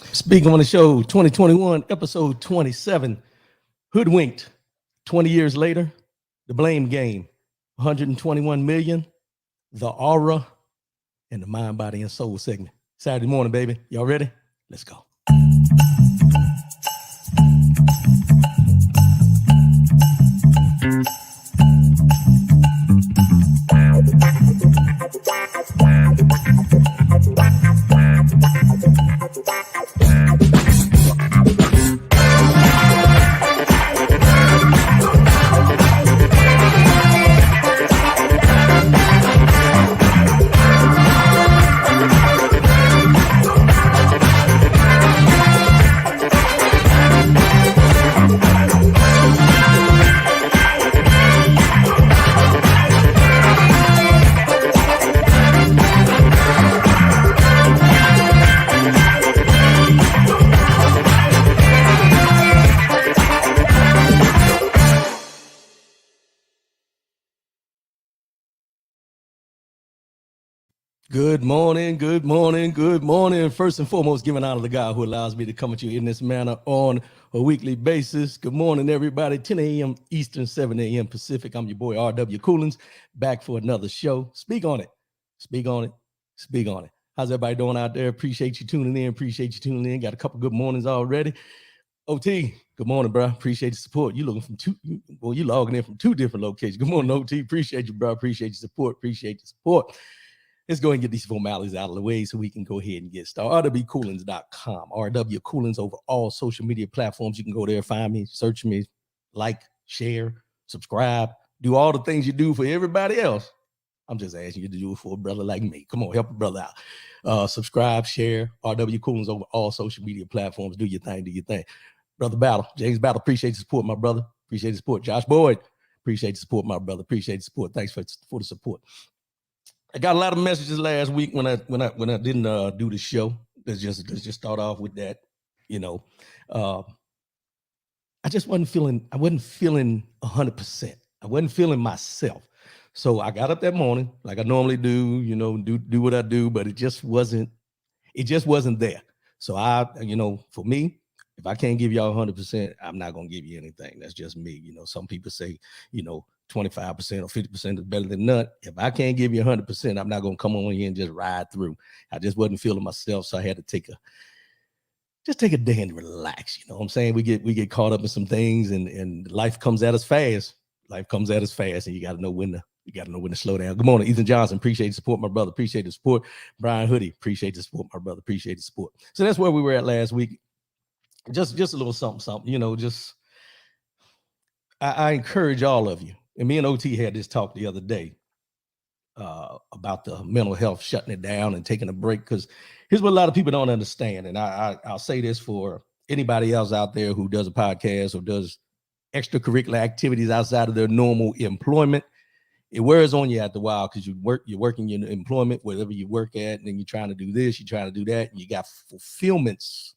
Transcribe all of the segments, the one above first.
Speaking on the show, 2021, episode 27, Hoodwinked. 20 years later, the blame game, 121 million, the aura, and the mind, body, and soul segment. Saturday morning, baby. Y'all ready? Let's go. Good morning, good morning, good morning. First and foremost, giving honor to the God who allows me to come at you in this manner on a weekly basis. Good morning, everybody. 10 a.m. Eastern, 7 a.m. Pacific. I'm your boy, R.W. Coolins, back for another show. Speak on it. Speak on it. Speak on it. How's everybody doing out there? Appreciate you tuning in. Appreciate you tuning in. Got a couple good mornings already. OT, good morning, bro. Appreciate the support. You looking from you logging in from two different locations. Good morning, OT. Appreciate you, bro. Appreciate your support. Appreciate the support. Let's go and get these formalities out of the way so we can go ahead and get started. rwcoolins.com. RW Coolins over all social media platforms. You can go there, find me, search me, like, share, subscribe, do all the things you do for everybody else. I'm just asking you to do it for a brother like me. Come on, help a brother out. Subscribe, share, RW Coolins over all social media platforms. Do your thing, do your thing. Brother Battle, James Battle, appreciate the support, my brother. Appreciate the support. Josh Boyd, appreciate the support, my brother. Appreciate the support. Thanks for the support. I got a lot of messages last week when I didn't do the show. Let's just start off with that. You know, I just wasn't feeling 100%. I wasn't feeling myself. So I got up that morning like I normally do, do what I do, but it just wasn't there. So for me, if I can't give y'all 100%, I'm not going to give you anything. That's just me. Some people say, 25% or 50% is better than none. If I can't give you 100%, I'm not going to come on here and just ride through. I just wasn't feeling myself. So I had to take a day and relax. You know what I'm saying? We get caught up in some things and life comes at us fast. Life comes at us fast and you got to know when to slow down. Good morning, Ethan Johnson. Appreciate the support, my brother. Appreciate the support. Brian Hoodie. Appreciate the support, my brother. Appreciate the support. So that's where we were at last week. Just a little something, I encourage all of you. And me and OT had this talk the other day about the mental health, shutting it down and taking a break. Because here's what a lot of people don't understand. And I'll say this for anybody else out there who does a podcast or does extracurricular activities outside of their normal employment. It wears on you after a while because you're working in employment, wherever you work at, and then you're trying to do this, you're trying to do that, and you got fulfillments.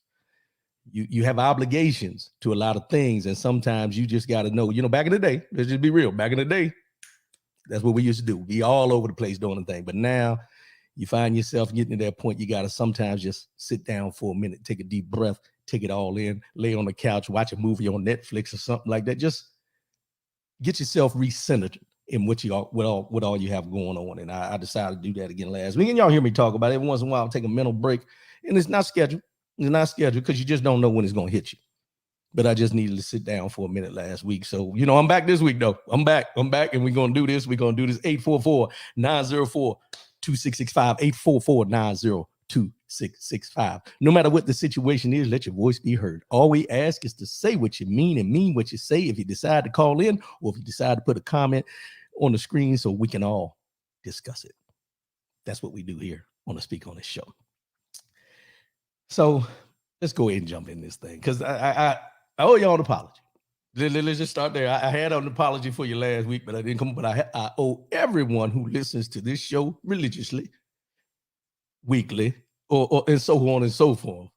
You have obligations to a lot of things, and sometimes you just got to know, back in the day, let's just be real, back in the day, that's what we used to do. Be all over the place doing the thing. But now you find yourself getting to that point, you got to sometimes just sit down for a minute, take a deep breath, take it all in, lay on the couch, watch a movie on Netflix or something like that. Just get yourself recentered in what all you have going on. And I decided to do that again last week. And y'all hear me talk about it every once in a while. I'll take a mental break, and it's not scheduled. It's not scheduled because you just don't know when it's going to hit you. But I just needed to sit down for a minute last week. So, I'm back this week, though. I'm back, and we're going to do this. We're going to do this. 844-904-2665. 844-902-2665. No matter what the situation is, let your voice be heard. All we ask is to say what you mean and mean what you say. If you decide to call in or if you decide to put a comment on the screen so we can all discuss it. That's what we do here on the Speak on This show. So let's go ahead and jump in this thing because I owe y'all an apology. Let's just start there. I had an apology for you last week, but I didn't come. But I owe everyone who listens to this show religiously, weekly, or and so on and so forth,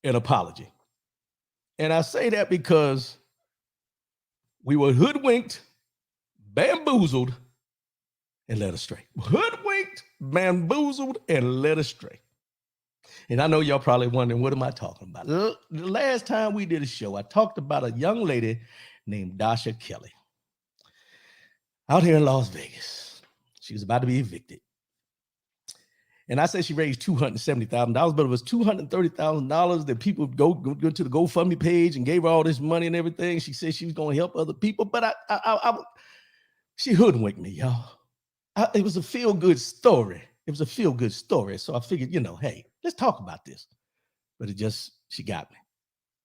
an apology. And I say that because we were hoodwinked, bamboozled, and led astray. Hoodwinked, bamboozled, and led astray. And I know y'all probably wondering, what am I talking about? The last time we did a show, I talked about a young lady named Dasha Kelly out here in Las Vegas. She was about to be evicted. And I said she raised $270,000, but it was $230,000 that people go to the GoFundMe page and gave her all this money and everything. She said she was going to help other people, but she hoodwinked me, y'all. It was a feel-good story. It was a feel-good story. So I figured, hey, let's talk about this. But she got me.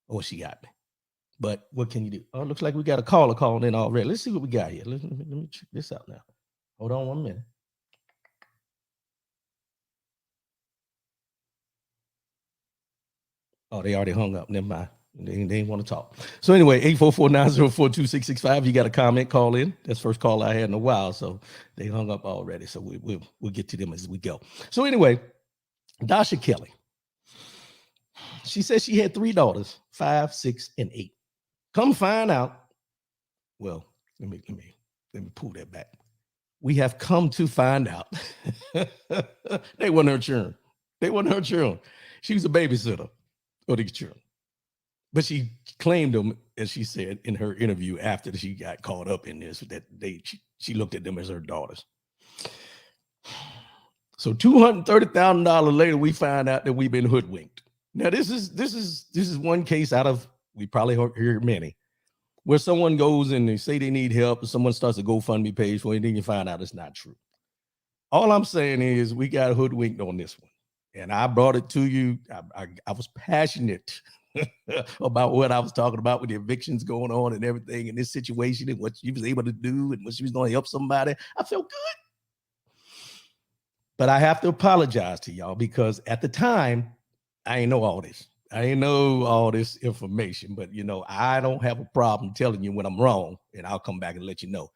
Oh, she got me. But what can you do? Oh, it looks like we got a caller calling in already. Let's see what we got here. Let me check this out now. Hold on 1 minute. Oh, they already hung up. Never mind. They didn't want to talk. So anyway, 844-904-2665. You got a comment, call in. That's the first call I had in a while. So they hung up already. So we'll get to them as we go. So anyway, Dasha Kelly. She said she had 3 daughters, 5, 6, and 8. Come find out. Well, let me pull that back. We have come to find out they weren't her children. They weren't her children. She was a babysitter of these children. But she claimed them, as she said in her interview after she got caught up in this, that she looked at them as her daughters. So $230,000 later, we find out that we've been hoodwinked. Now, this is one case out of, we probably hear many, where someone goes and they say they need help, and someone starts a GoFundMe page for it, and then you find out it's not true. All I'm saying is we got hoodwinked on this one. And I brought it to you. I was passionate about what I was talking about with the evictions going on and everything in this situation and what she was able to do and what she was going to help somebody. I felt good. But I have to apologize to y'all because at the time, I ain't know all this. I ain't know all this information, but I don't have a problem telling you when I'm wrong, and I'll come back and let you know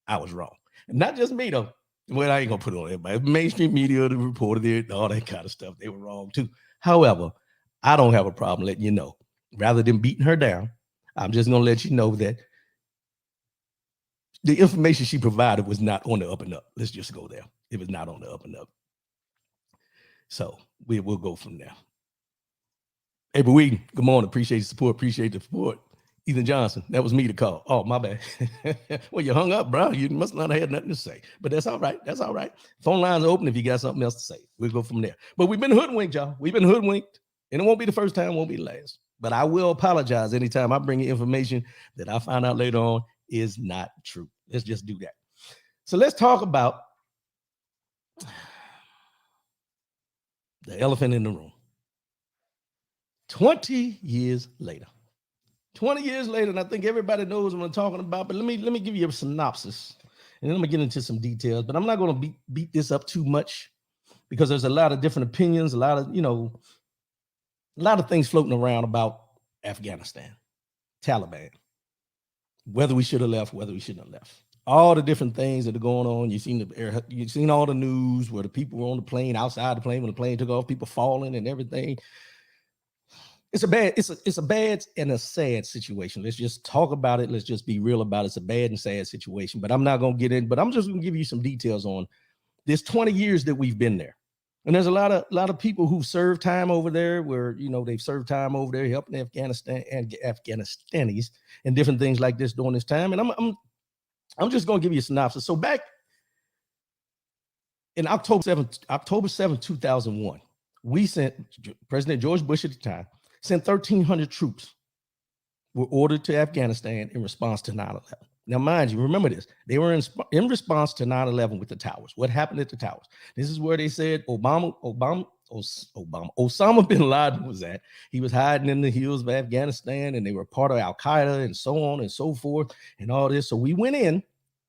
I was wrong. And not just me though. Well, I ain't gonna put it on everybody. Mainstream media reported it, all that kind of stuff. They were wrong too. However, I don't have a problem letting you know. Rather than beating her down, I'm just gonna let you know that the information she provided was not on the up and up. Let's just go there. It was not on the up and up. So we'll go from there. Hey, but good morning. Appreciate the support. Appreciate the support. Ethan Johnson, that was me to call. Oh, my bad. Well, you hung up, bro. You must not have had nothing to say. But that's all right. That's all right. Phone lines are open if you got something else to say. We'll go from there. But we've been hoodwinked, y'all. We've been hoodwinked. And it won't be the first time, won't be the last. But I will apologize anytime I bring you information that I find out later on is not true. Let's just do that. So let's talk about the elephant in the room. 20 years later. 20 years later, and I think everybody knows what I'm talking about, but let me give you a synopsis, and then I'm gonna get into some details, but I'm not gonna beat this up too much because there's a lot of different opinions, a lot of things floating around about Afghanistan, Taliban, whether we should have left, whether we shouldn't have left. All the different things that are going on. You've seen all the news where the people were on the plane, outside the plane, when the plane took off, people falling and everything. It's a bad and a sad situation. Let's just talk about it. Let's just be real about it. It's a bad and sad situation, but I'm not going to get in, but I'm just going to give you some details on this 20 years that we've been there. And there's a lot of people who served time over there where, they've served time over there helping Afghanistan and Afghanistanis and different things like this during this time. And I'm just going to give you a synopsis. So back in October 7th, 2001, we sent President George Bush at the time, sent 1,300 troops were ordered to Afghanistan in response to 9/11. Now, mind you, remember this. They were in response to 9/11 with the towers. What happened at the towers? This is where they said Osama bin Laden was at. He was hiding in the hills of Afghanistan, and they were part of Al-Qaeda and so on and so forth and all this. So we went in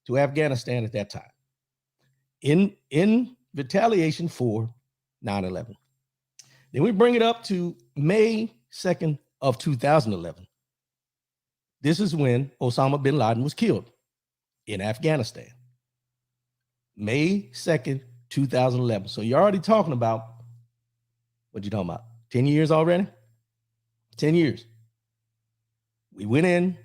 to Afghanistan at that time in retaliation for 9/11. Then we bring it up to May 2nd of 2011. This is when Osama bin Laden was killed in Afghanistan. May 2nd, 2011. So you're already talking about, what you talking about? 10 years already? 10 years. We went in,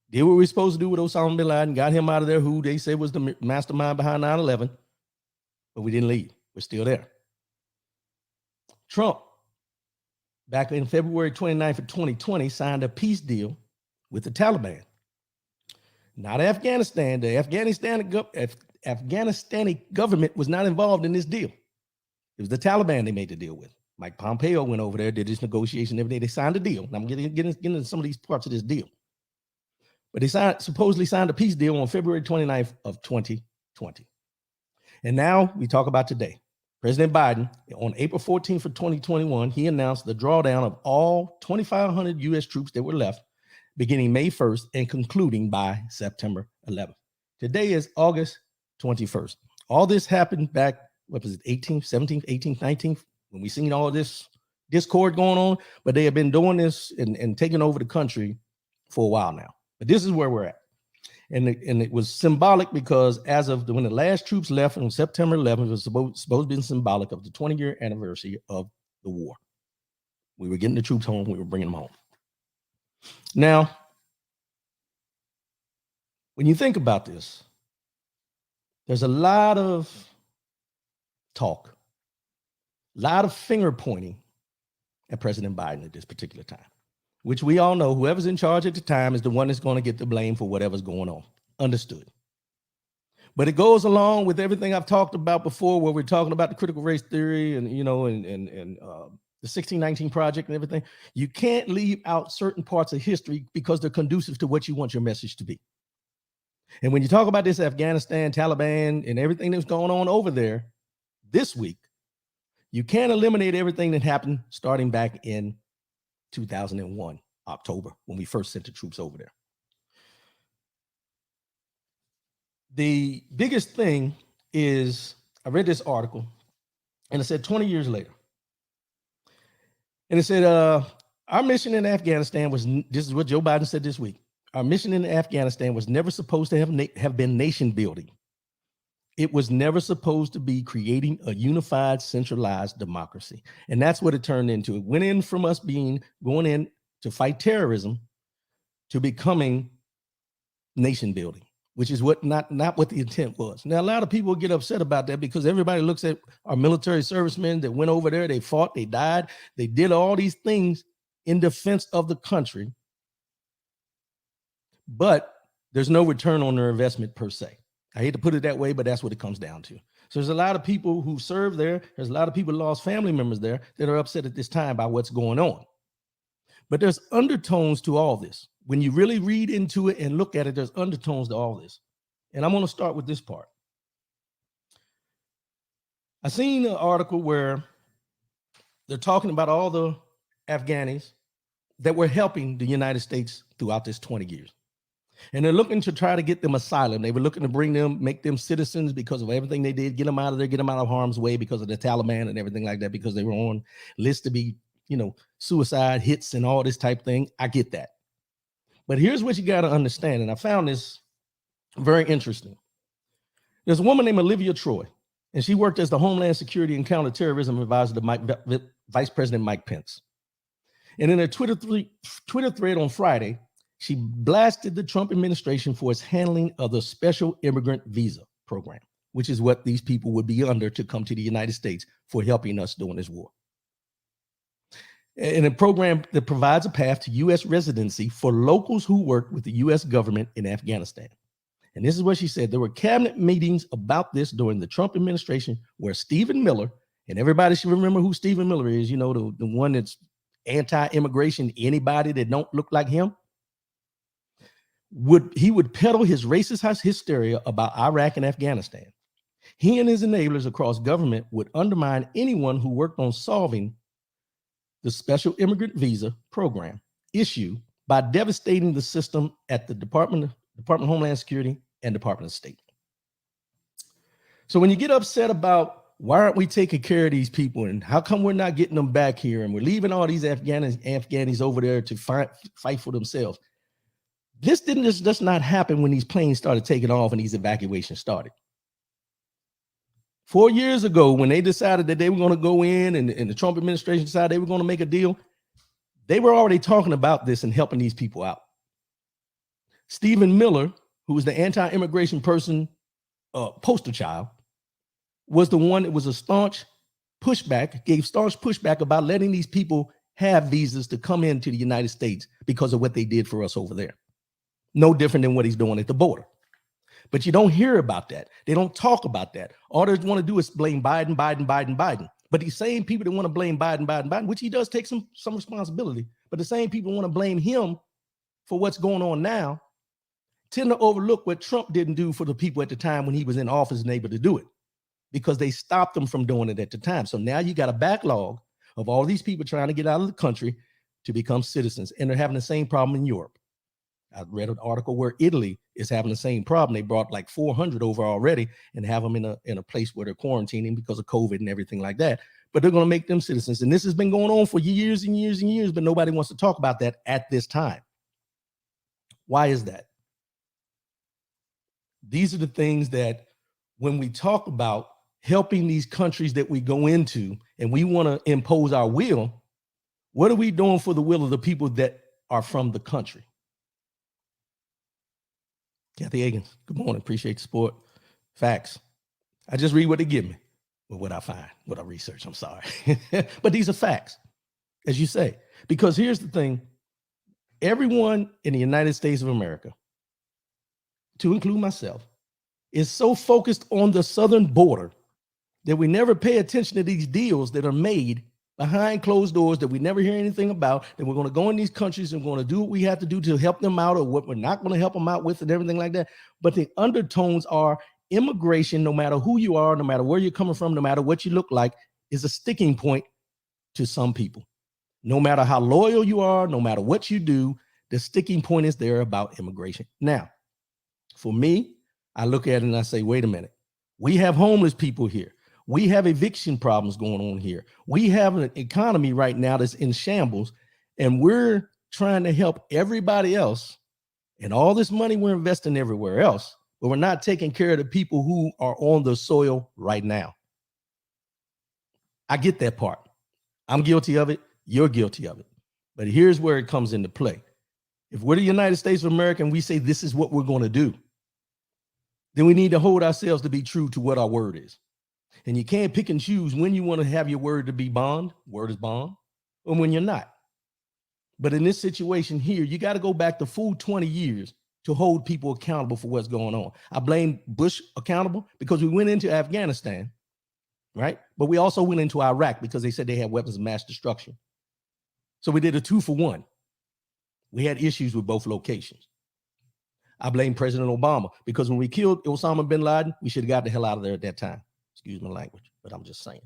did what we were supposed to do with Osama bin Laden, got him out of there, who they said was the mastermind behind 9/11, but we didn't leave. We're still there. Trump back in February 29th of 2020, signed a peace deal with the Taliban. Not Afghanistan. The Afghanistani government was not involved in this deal. It was the Taliban they made the deal with. Mike Pompeo went over there, did this negotiation every day. They signed a deal. And I'm getting into some of these parts of this deal. But they supposedly signed a peace deal on February 29th of 2020. And now we talk about today. President Biden, on April 14th of 2021, he announced the drawdown of all 2,500 U.S. troops that were left beginning May 1st and concluding by September 11th. Today is August 21st. All this happened back, what was it, 18th, 17th, 18th, 19th, when we seen all this discord going on, but they have been doing this and taking over the country for a while now. But this is where we're at. And it was symbolic because as of when the last troops left on September 11th, it was supposed to be symbolic of the 20-year anniversary of the war. We were getting the troops home. We were bringing them home. Now, when you think about this, there's a lot of talk, a lot of finger pointing at President Biden at this particular time, which we all know whoever's in charge at the time is the one that's going to get the blame for whatever's going on. Understood. But it goes along with everything I've talked about before, where we're talking about the critical race theory and, the 1619 Project and everything. You can't leave out certain parts of history because they're conducive to what you want your message to be. And when you talk about this Afghanistan, Taliban, and everything that's going on over there this week, you can't eliminate everything that happened starting back in 2001, October, when we first sent the troops over there. The biggest thing is, I read this article, and it said 20 years later. And it said, our mission in Afghanistan was, this is what Joe Biden said this week, our mission in Afghanistan was never supposed to have been nation building. It was never supposed to be creating a unified, centralized democracy. And that's what it turned into. It went in from us going in to fight terrorism to becoming nation building, which is what not what the intent was. Now, a lot of people get upset about that because everybody looks at our military servicemen that went over there, they fought, they died, they did all these things in defense of the country, but there's no return on their investment per se. I hate to put it that way, but that's what it comes down to. So there's a lot of people who serve there. There's a lot of people who lost family members there that are upset at this time by what's going on. But there's undertones to all this. When you really read into it and look at it, there's undertones to all this. And I'm going to start with this part. I seen an article where they're talking about all the Afghanis that were helping the United States throughout this 20 years. And they're looking to try to get them asylum. They were looking to bring them, make them citizens because of everything they did, get them out of there, get them out of harm's way because of the Taliban and everything like that, because they were on lists to be, suicide hits and all this type thing. I get that. But here's what you got to understand. And I found this very interesting. There's a woman named Olivia Troy, and she worked as the Homeland Security and Counterterrorism Advisor to Vice President Mike Pence. And in a Twitter thread on Friday, she blasted the Trump administration for its handling of the special immigrant visa program, which is what these people would be under to come to the United States for helping us during this war. And a program that provides a path to U.S. residency for locals who work with the U.S. government in Afghanistan. And this is what she said. There were cabinet meetings about this during the Trump administration where Stephen Miller, and everybody should remember who Stephen Miller is, the one that's anti-immigration, anybody that don't look like him, he would peddle his racist hysteria about Iraq and Afghanistan. He and his enablers across government would undermine anyone who worked on solving the special immigrant visa program issue by devastating the system at the Department of Homeland Security and Department of State. So when you get upset about why aren't we taking care of these people and how come we're not getting them back here and we're leaving all these Afghanis over there to fight for themselves, this didn't just not happen when these planes started taking off and these evacuations started. 4 years ago, when they decided that they were going to go in and the Trump administration decided they were going to make a deal, they were already talking about this and helping these people out. Stephen Miller, who was the anti-immigration person, poster child, was the one that was gave staunch pushback about letting these people have visas to come into the United States because of what they did for us over there. No different than what he's doing at the border. But you don't hear about that. They don't talk about that. All they want to do is blame Biden, Biden, Biden, Biden. But these same people that want to blame Biden, Biden, Biden, which he does take some responsibility, but the same people want to blame him for what's going on now, tend to overlook what Trump didn't do for the people at the time when he was in office and able to do it, because they stopped them from doing it at the time. So now you got a backlog of all these people trying to get out of the country to become citizens, and they're having the same problem in Europe. I read an article where Italy is having the same problem. They brought like 400 over already and have them in a place where they're quarantining because of COVID and everything like that. But they're going to make them citizens. And this has been going on for years and years and years, but nobody wants to talk about that at this time. Why is that? These are the things that when we talk about helping these countries that we go into and we want to impose our will, what are we doing for the will of the people that are from the country? Kathy Higgins, good morning. Appreciate the support. Facts. I just read what they give me, or what I find, what I research. I'm sorry. But these are facts, as you say, because here's the thing. Everyone in the United States of America, to include myself, is so focused on the southern border that we never pay attention to these deals that are made behind closed doors that we never hear anything about, that we're going to go in these countries and we're going to do what we have to do to help them out, or what we're not going to help them out with and everything like that. But the undertones are immigration, no matter who you are, no matter where you're coming from, no matter what you look like, is a sticking point to some people. No matter how loyal you are, no matter what you do, the sticking point is there about immigration. Now, for me, I look at it and I say, wait a minute. We have homeless people here. We have eviction problems going on here. We have an economy right now that's in shambles, and we're trying to help everybody else, and all this money we're investing everywhere else, but we're not taking care of the people who are on the soil right now. I get that part. I'm guilty of it. You're guilty of it. But here's where it comes into play. If we're the United States of America and we say this is what we're going to do, then we need to hold ourselves to be true to what our word is. And you can't pick and choose when you want to have your word to be bond, word is bond, or when you're not. But in this situation here, you got to go back the full 20 years to hold people accountable for what's going on. I blame Bush accountable because we went into Afghanistan, right? But we also went into Iraq because they said they had weapons of mass destruction. So we did a 2-for-1. We had issues with both locations. I blame President Obama because when we killed Osama bin Laden, we should have got the hell out of there at that time. Excuse my language, but I'm just saying.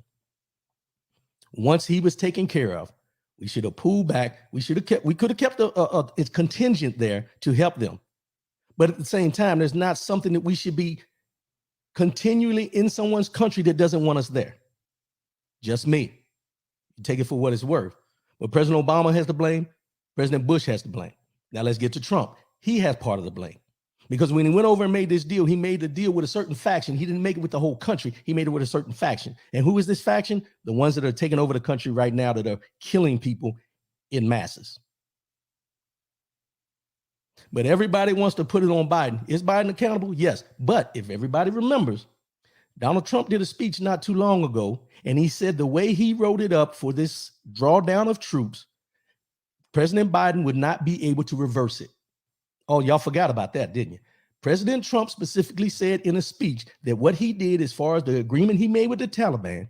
Once he was taken care of, we should have pulled back. We could have kept its contingent there to help them. But at the same time, there's not something that we should be continually in someone's country that doesn't want us there. Just me. You take it for what it's worth. But President Obama has to blame. President Bush has to blame. Now let's get to Trump. He has part of the blame. Because when he went over and made this deal, he made the deal with a certain faction. He didn't make it with the whole country. He made it with a certain faction. And who is this faction? The ones that are taking over the country right now, that are killing people in masses. But everybody wants to put it on Biden. Is Biden accountable? Yes. But if everybody remembers, Donald Trump did a speech not too long ago, and he said the way he wrote it up for this drawdown of troops, President Biden would not be able to reverse it. Oh, y'all forgot about that, didn't you? President Trump specifically said in a speech that what he did as far as the agreement he made with the Taliban,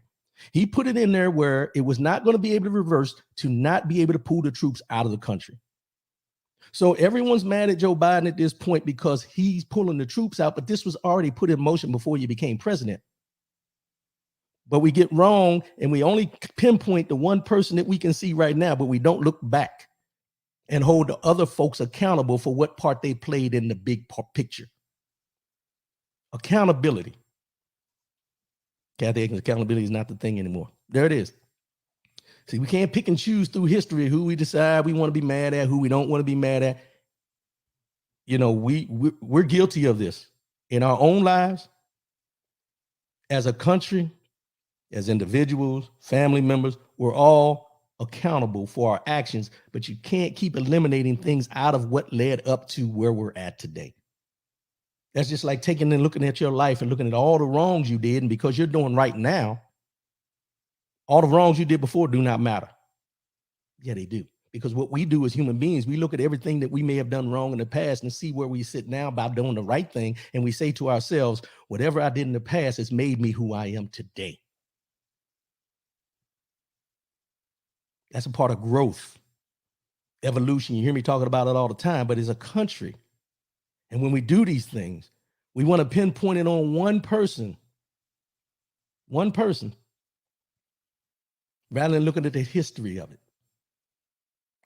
he put it in there where it was not going to be able to reverse, to not be able to pull the troops out of the country. So everyone's mad at Joe Biden at this point because he's pulling the troops out, but this was already put in motion before you became president. But we get wrong and we only pinpoint the one person that we can see right now, but we don't look back and hold the other folks accountable for what part they played in the big picture. Accountability. Kathy Higgins, accountability is not the thing anymore. There it is. See, we can't pick and choose through history who we decide we want to be mad at, who we don't want to be mad at. You know, we're guilty of this in our own lives, as a country, as individuals, family members. We're all accountable for our actions, but you can't keep eliminating things out of what led up to where we're at today. That's just like taking and looking at your life and looking at all the wrongs you did, and because you're doing right now, all the wrongs you did before do not matter. Yeah, they do. Because what we do as human beings, we look at everything that we may have done wrong in the past and see where we sit now by doing the right thing. And we say to ourselves, whatever I did in the past has made me who I am today. That's a part of growth, evolution. You hear me talking about it all the time, but as a country, and when we do these things, we want to pinpoint it on one person, rather than looking at the history of it.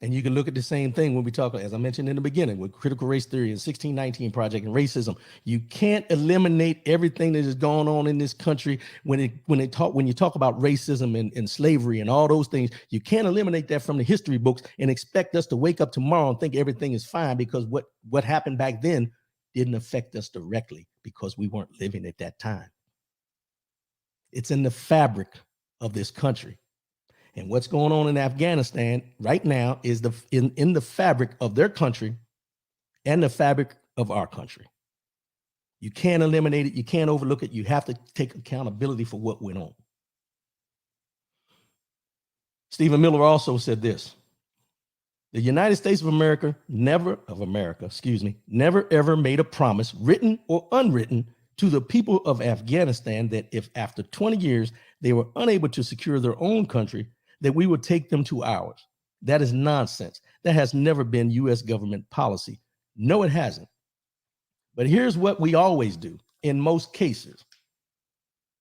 And you can look at the same thing when we talk, as I mentioned in the beginning, with critical race theory and 1619 Project and racism. You can't eliminate everything that is going on in this country when you talk about racism and slavery and all those things. You can't eliminate that from the history books and expect us to wake up tomorrow and think everything is fine, because what happened back then didn't affect us directly because we weren't living at that time. It's in the fabric of this country. And what's going on in Afghanistan right now is in the fabric of their country and the fabric of our country. You can't eliminate it. You can't overlook it. You have to take accountability for what went on. Stephen Miller also said this: the United States of America never ever made a promise, written or unwritten, to the people of Afghanistan that if after 20 years they were unable to secure their own country, that we would take them to ours. That is nonsense. That has never been U.S. government policy. No, it hasn't. But here's what we always do in most cases.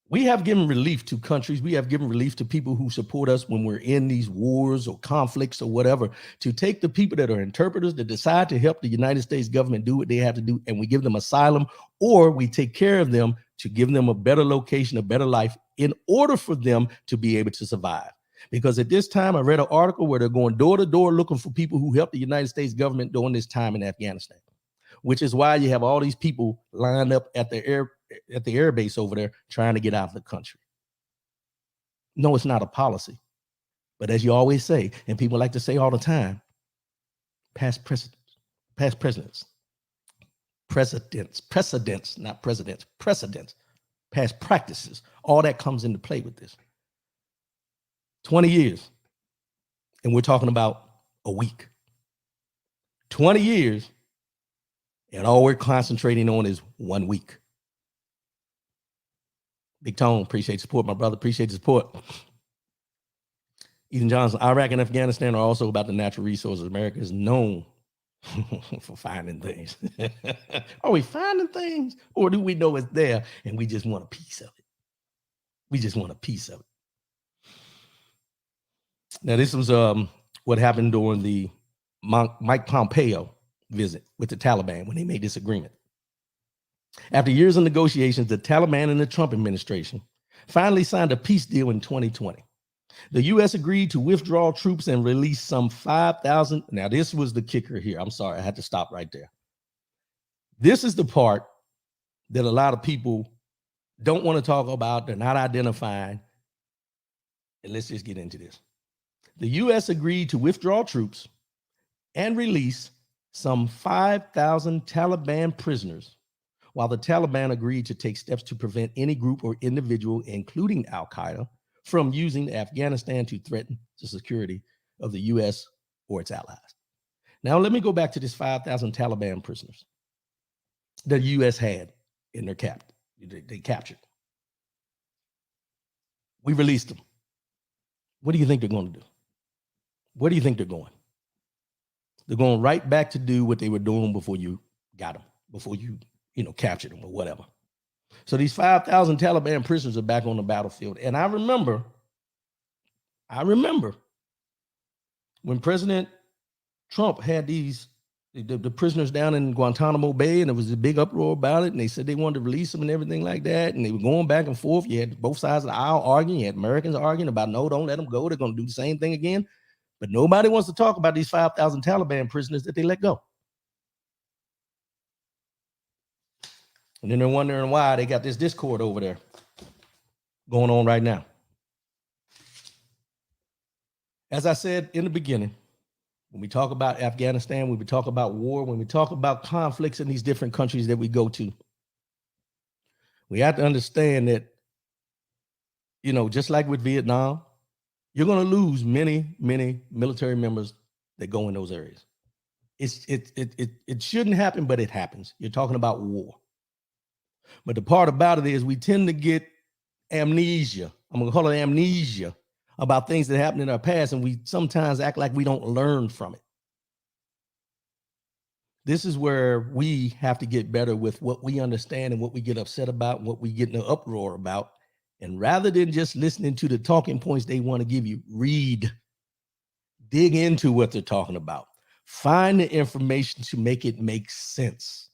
We have given relief to countries. We have given relief to people who support us when we're in these wars or conflicts or whatever, to take the people that are interpreters that decide to help the United States government do what they have to do, and we give them asylum, or we take care of them to give them a better location, a better life, in order for them to be able to survive. Because at this time, I read an article where they're going door to door looking for people who helped the United States government during this time in Afghanistan, which is why you have all these people lined up at the air base over there trying to get out of the country. No, it's not a policy. But as you always say, and people like to say all the time, past presidents, not presidents, precedents, past practices, all that comes into play with this. 20 years, and we're talking about a week. 20 years, and all we're concentrating on is 1 week. Big Tone, appreciate the support, my brother. Appreciate the support. Ethan Johnson, Iraq and Afghanistan are also about the natural resources. America is known for finding things. Are we finding things, or do we know it's there and we just want a piece of it? We just want a piece of it. Now, this was what happened during the Mike Pompeo visit with the Taliban when they made this agreement. After years of negotiations, the Taliban and the Trump administration finally signed a peace deal in 2020. The U.S. agreed to withdraw troops and release some 5,000. Now, this was the kicker here. I'm sorry, I had to stop right there. This is the part that a lot of people don't want to talk about. They're not identifying. And let's just get into this. The U.S. agreed to withdraw troops and release some 5,000 Taliban prisoners, while the Taliban agreed to take steps to prevent any group or individual, including Al-Qaeda, from using Afghanistan to threaten the security of the U.S. or its allies. Now, let me go back to this 5,000 Taliban prisoners that the U.S. had in their they captured. We released them. What do you think they're going to do? Where do you think they're going? They're going right back to do what they were doing before you got them, before you captured them or whatever. So these 5,000 Taliban prisoners are back on the battlefield. And I remember when President Trump had the prisoners down in Guantanamo Bay, and there was a big uproar about it, and they said they wanted to release them and everything like that, and they were going back and forth. You had both sides of the aisle arguing. You had Americans arguing about, no, don't let them go. They're going to do the same thing again. But nobody wants to talk about these 5,000 Taliban prisoners that they let go. And then they're wondering why they got this discord over there going on right now. As I said in the beginning, when we talk about Afghanistan, when we talk about war, when we talk about conflicts in these different countries that we go to, we have to understand that, just like with Vietnam, You're going to lose many, many military members that go in those areas. It shouldn't happen, but it happens. You're talking about war. But the part about it is we tend to get amnesia. I'm going to call it amnesia about things that happened in our past, and we sometimes act like we don't learn from it. This is where we have to get better with what we understand and what we get upset about and what we get in an uproar about. And rather than just listening to the talking points they want to give you, read, dig into what they're talking about, find the information to make it make sense.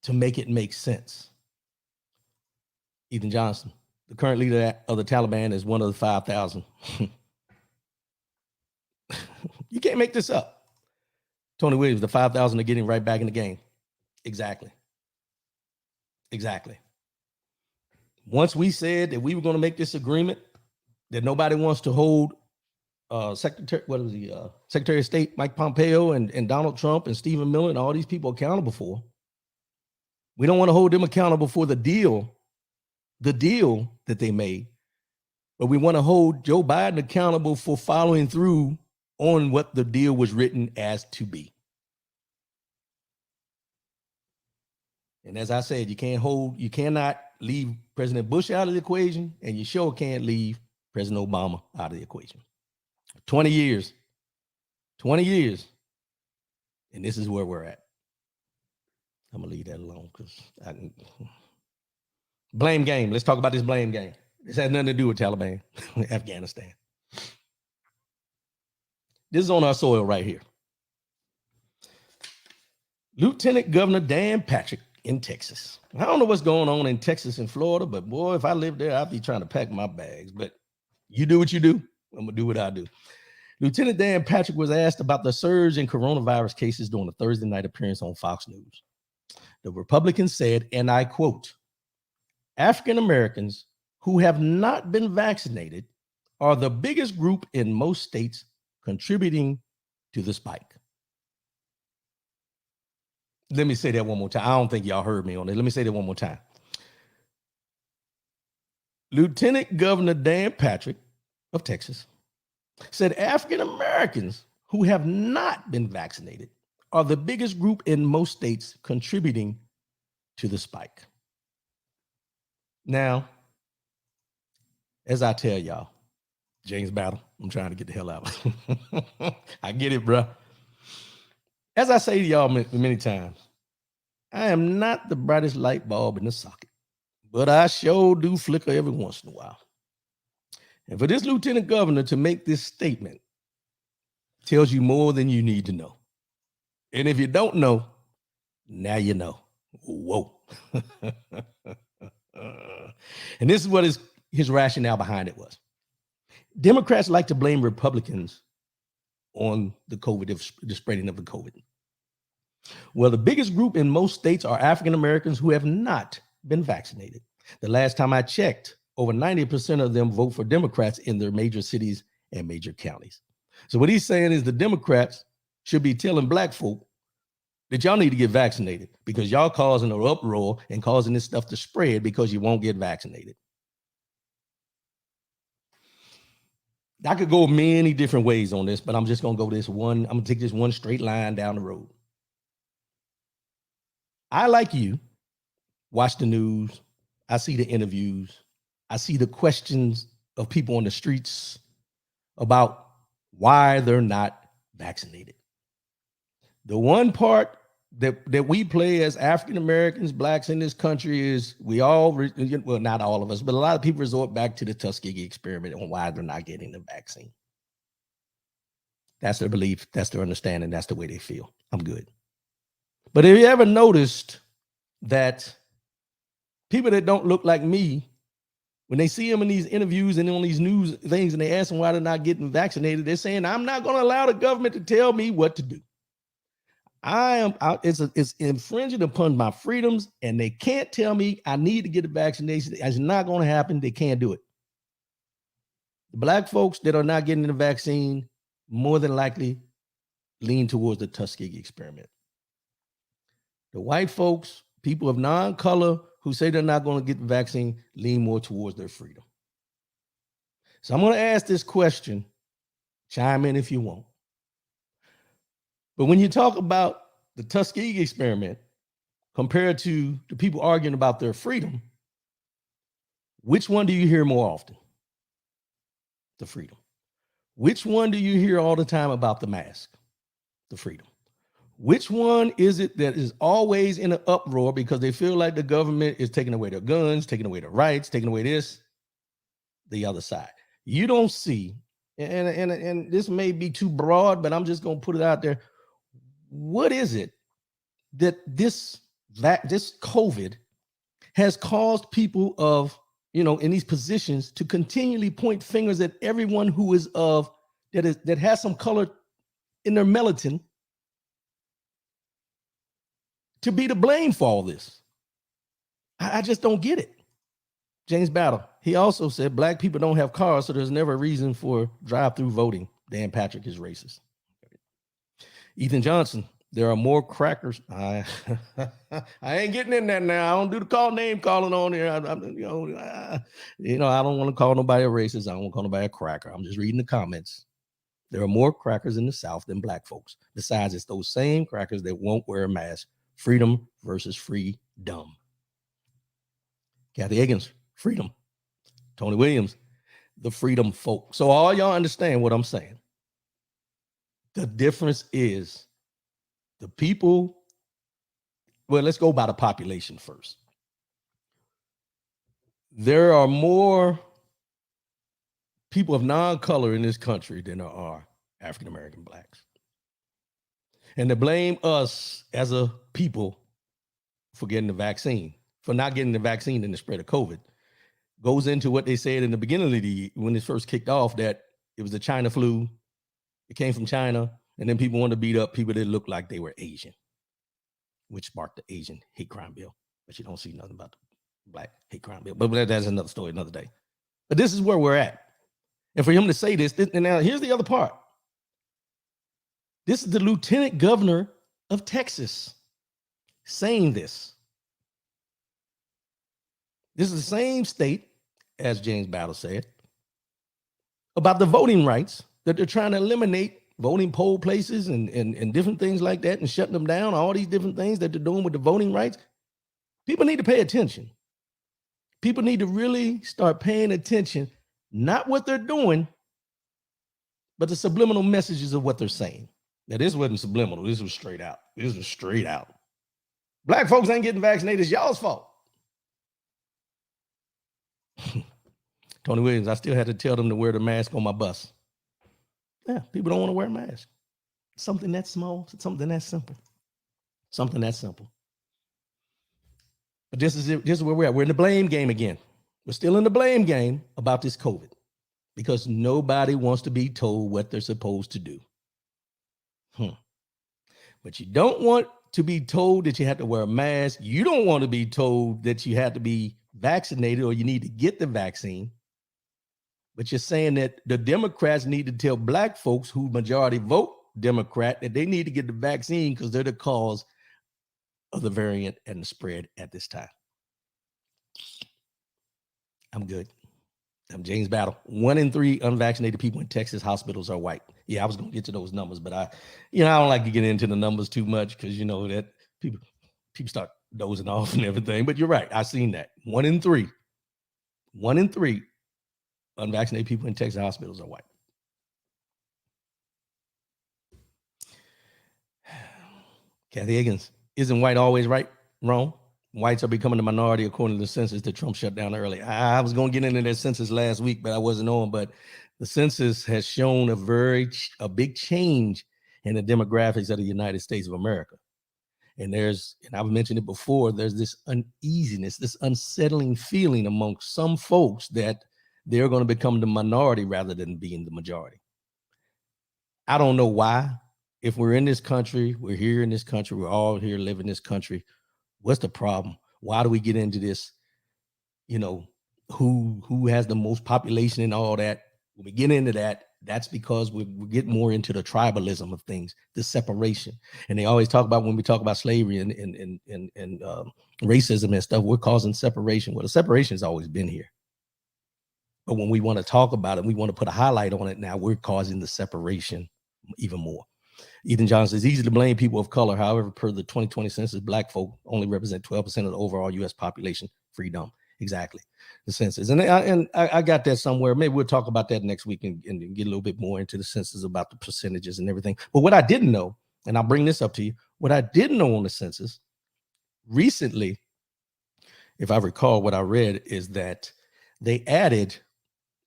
To make it make sense. Ethan Johnson, the current leader of the Taliban, is one of the 5,000. You can't make this up. Tony Williams, the 5,000 are getting right back in the game. Exactly. Once we said that we were going to make this agreement, that nobody wants to hold Secretary of State Mike Pompeo and Donald Trump and Stephen Miller and all these people accountable for. We don't want to hold them accountable for the deal that they made, but we want to hold Joe Biden accountable for following through on what the deal was written as to be. And as I said, you cannot leave President Bush out of the equation, and you sure can't leave President Obama out of the equation. 20 years, and this is where we're at. I'm gonna leave that alone because blame game. Let's talk about this blame game. This has nothing to do with Taliban, Afghanistan. This is on our soil right here. Lieutenant Governor Dan Patrick in Texas. I don't know what's going on in Texas and Florida, but boy, if I lived there, I'd be trying to pack my bags. But you do what you do. I'm gonna do what I do. Lieutenant Dan Patrick was asked about the surge in coronavirus cases during a Thursday night appearance on Fox News. The Republican said, and I quote, African Americans who have not been vaccinated are the biggest group in most states contributing to the spike. Let me say that one more time. I don't think y'all heard me on it. Let me say that one more time. Lieutenant Governor Dan Patrick of Texas said African Americans who have not been vaccinated are the biggest group in most states contributing to the spike. Now, as I tell y'all, James Battle, I'm trying to get the hell out. I get it, bro. As I say to y'all many times, I am not the brightest light bulb in the socket, but I sure do flicker every once in a while. And for this lieutenant governor to make this statement tells you more than you need to know. And if you don't know, now you know. Whoa. And this is what his rationale behind it was. Democrats like to blame Republicans on the COVID, the spreading of the COVID. Well, the biggest group in most states are African Americans who have not been vaccinated. The last time I checked, over 90% of them vote for Democrats in their major cities and major counties. So what he's saying is the Democrats should be telling black folk that y'all need to get vaccinated because y'all causing an uproar and causing this stuff to spread because you won't get vaccinated. I could go many different ways on this, but I'm just going to go this one. I'm going to take this one straight line down the road. I, like you, watch the news. I see the interviews. I see the questions of people on the streets about why they're not vaccinated. The one part that we play as African Americans, blacks in this country is we all, well, not all of us, but a lot of people resort back to the Tuskegee experiment on why they're not getting the vaccine. That's their belief. That's their understanding. That's the way they feel. I'm good. But have you ever noticed that people that don't look like me, when they see them in these interviews and on these news things and they ask them why they're not getting vaccinated, they're saying, I'm not going to allow the government to tell me what to do. It's infringing upon my freedoms, and they can't tell me I need to get a vaccination. It's not going to happen. They can't do it. The black folks that are not getting the vaccine more than likely lean towards the Tuskegee experiment. The white folks, people of non-color who say they're not going to get the vaccine, lean more towards their freedom. So I'm going to ask this question. Chime in if you want. But when you talk about the Tuskegee experiment compared to the people arguing about their freedom, which one do you hear more often? The freedom. Which one do you hear all the time about the mask? The freedom. Which one is it that is always in an uproar because they feel like the government is taking away their guns, taking away their rights, taking away this? The other side. You don't see, and this may be too broad, but I'm just going to put it out there. What is it that this COVID has caused people of, in these positions to continually point fingers at everyone who is that has some color in their melatonin to be to blame for all this? I just don't get it. James Battle, he also said black people don't have cars, so there's never a reason for drive-through voting. Dan Patrick is racist. Ethan Johnson, there are more crackers. I ain't getting in that now. I don't do the name calling on here. I don't want to call nobody a racist. I don't want to call nobody a cracker. I'm just reading the comments. There are more crackers in the South than black folks. Besides, it's those same crackers that won't wear a mask. Freedom versus freedom. Kathy Higgins, freedom. Tony Williams, the freedom folk. So all y'all understand what I'm saying. The difference is the people. Well, let's go by the population first. There are more people of non-color in this country than there are African-American blacks. And to blame us as a people for getting the vaccine, for not getting the vaccine and the spread of COVID, goes into what they said in the beginning of the year when it first kicked off, that it was the China flu. It came from China, and then people wanted to beat up people that looked like they were Asian, which sparked the Asian hate crime bill. But you don't see nothing about the black hate crime bill. But that's another story, another day. But this is where we're at. And for him to say this, and now here's the other part. This is the lieutenant governor of Texas saying this. This is the same state, as James Battle said, about the voting rights, that they're trying to eliminate voting poll places and different things like that and shutting them down, all these different things that they're doing with the voting rights. People need to pay attention. People need to really start paying attention, not what they're doing, but the subliminal messages of what they're saying. Now, this wasn't subliminal. This was straight out. This was straight out. Black folks ain't getting vaccinated. It's y'all's fault. Tony Williams, I still had to tell them to wear the mask on my bus. Yeah, people don't want to wear a mask. Something that small, something that simple. Something that simple. But this is it. This is where we're at. We're in the blame game again. We're still in the blame game about this COVID because nobody wants to be told what they're supposed to do. But you don't want to be told that you have to wear a mask. You don't want to be told that you have to be vaccinated or you need to get the vaccine. But you're saying that the Democrats need to tell black folks who majority vote Democrat that they need to get the vaccine because they're the cause of the variant and the spread at this time. I'm good. I'm James Battle. 1 in 3 unvaccinated people in Texas hospitals are white. Yeah, I was going to get to those numbers, but I don't like to get into the numbers too much because that people start dozing off and everything. But you're right. I've seen that. 1 in 3 unvaccinated people in Texas hospitals are white. Kathy Higgins, isn't white always right? Wrong. Whites are becoming the minority according to the census that Trump shut down early. I was going to get into that census last week, but I wasn't on. But the census has shown a big change in the demographics of the United States of America. And I've mentioned it before, there's this uneasiness, this unsettling feeling among some folks that they're going to become the minority rather than being the majority. I don't know why. If we're in this country, we're here in this country, we're all here living in this country. What's the problem? Why do we get into this? Who has the most population and all that? When we get into that, that's because we get more into the tribalism of things, the separation. And they always talk about, when we talk about slavery and racism and stuff, we're causing separation. Well, the separation has always been here. But when we want to talk about it, we want to put a highlight on it. Now we're causing the separation even more. Ethan Johnson says, easy to blame people of color. However, per the 2020 census, Black folk only represent 12% of the overall U.S. population. Freedom. Exactly. The census. And I got that somewhere. Maybe we'll talk about that next week and get a little bit more into the census about the percentages and everything. But what I didn't know, and I'll bring this up to you, what I didn't know on the census recently, if I recall what I read, is that they added,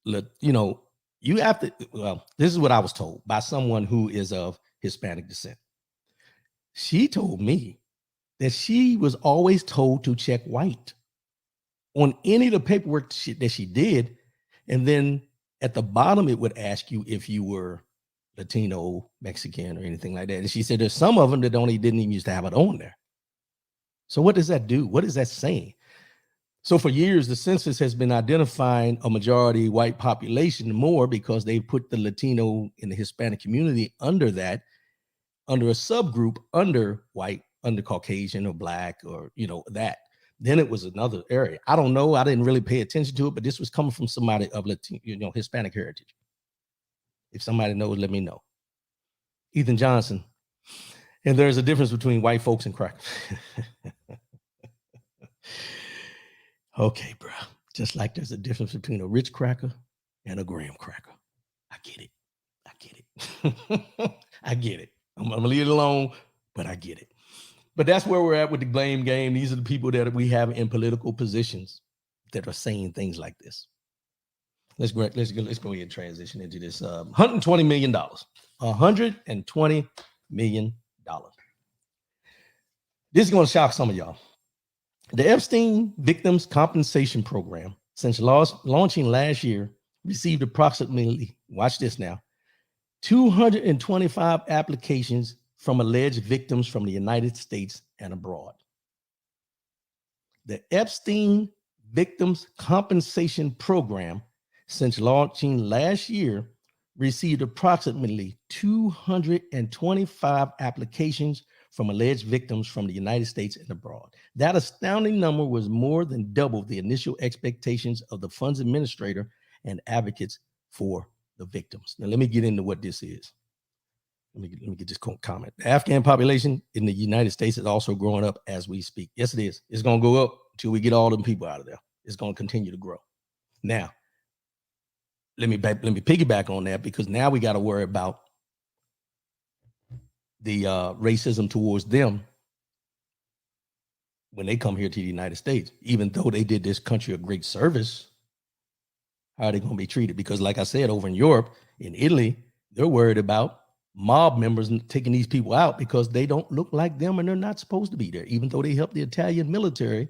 you have to, well, this is what I was told by someone who is of Hispanic descent. She told me that she was always told to check white on any of the paperwork that she did. And then at the bottom, it would ask you if you were Latino, Mexican, or anything like that. And she said there's some of them that didn't even used to have it on there. So what does that do? What is that saying? So for years, the census has been identifying a majority white population more because they put the Latino and the Hispanic community under that, under a subgroup, under white, under Caucasian or Black or, that. Then it was another area. I don't know. I didn't really pay attention to it, but this was coming from somebody of Latino, Hispanic heritage. If somebody knows, let me know. Ethan Johnson. And there's a difference between white folks and crackers. Okay, bro. Just like there's a difference between a rich cracker and a graham cracker. I get it. I get it. I'm going to leave it alone, but I get it. But that's where we're at with the blame game. These are the people that we have in political positions that are saying things like this. Let's go ahead and transition into this. $120 million. $120 million. This is going to shock some of y'all. The Epstein Victims Compensation Program, since launching last year, received approximately, watch this now, 225 applications from alleged victims from the United States and abroad. The Epstein Victims Compensation Program, since launching last year, received approximately 225 applications from alleged victims from the United States and abroad. That astounding number was more than double the initial expectations of the fund's administrator and advocates for the victims. Now, let me get into what this is. Let me get this comment. The Afghan population in the United States is also growing up as we speak. Yes, it is. It's going to go up until we get all them people out of there. It's going to continue to grow. Now, let me piggyback on that, because now we got to worry about the racism towards them when they come here to the United States. Even though they did this country a great service, how are they going to be treated? Because like I said, over in Europe, in Italy, they're worried about mob members taking these people out because they don't look like them and they're not supposed to be there, even though they helped the Italian military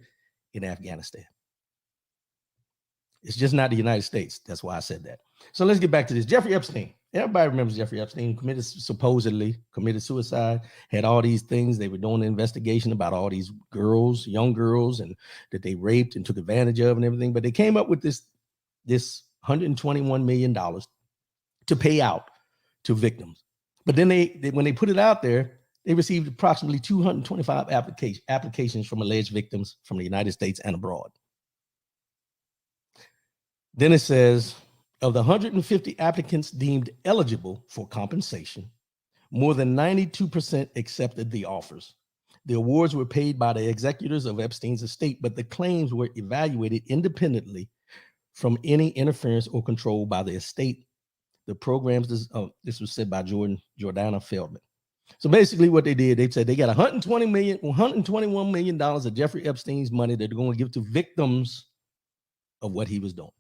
in Afghanistan. It's just not the United States. That's why I said that. So let's get back to this. Jeffrey Epstein. Everybody remembers Jeffrey Epstein, supposedly committed suicide, had all these things. They were doing an investigation about all these girls, young girls, and that they raped and took advantage of and everything. But they came up with this $121 million to pay out to victims. But then when they put it out there, they received approximately 225 applications from alleged victims from the United States and abroad. Then it says, of the 150 applicants deemed eligible for compensation, more than 92% accepted the offers. The awards were paid by the executors of Epstein's estate, but the claims were evaluated independently from any interference or control by the estate. The programs, this was said by Jordana Feldman. So basically what they did, they said they got $121 million of Jeffrey Epstein's money that they're going to give to victims of what he was doing.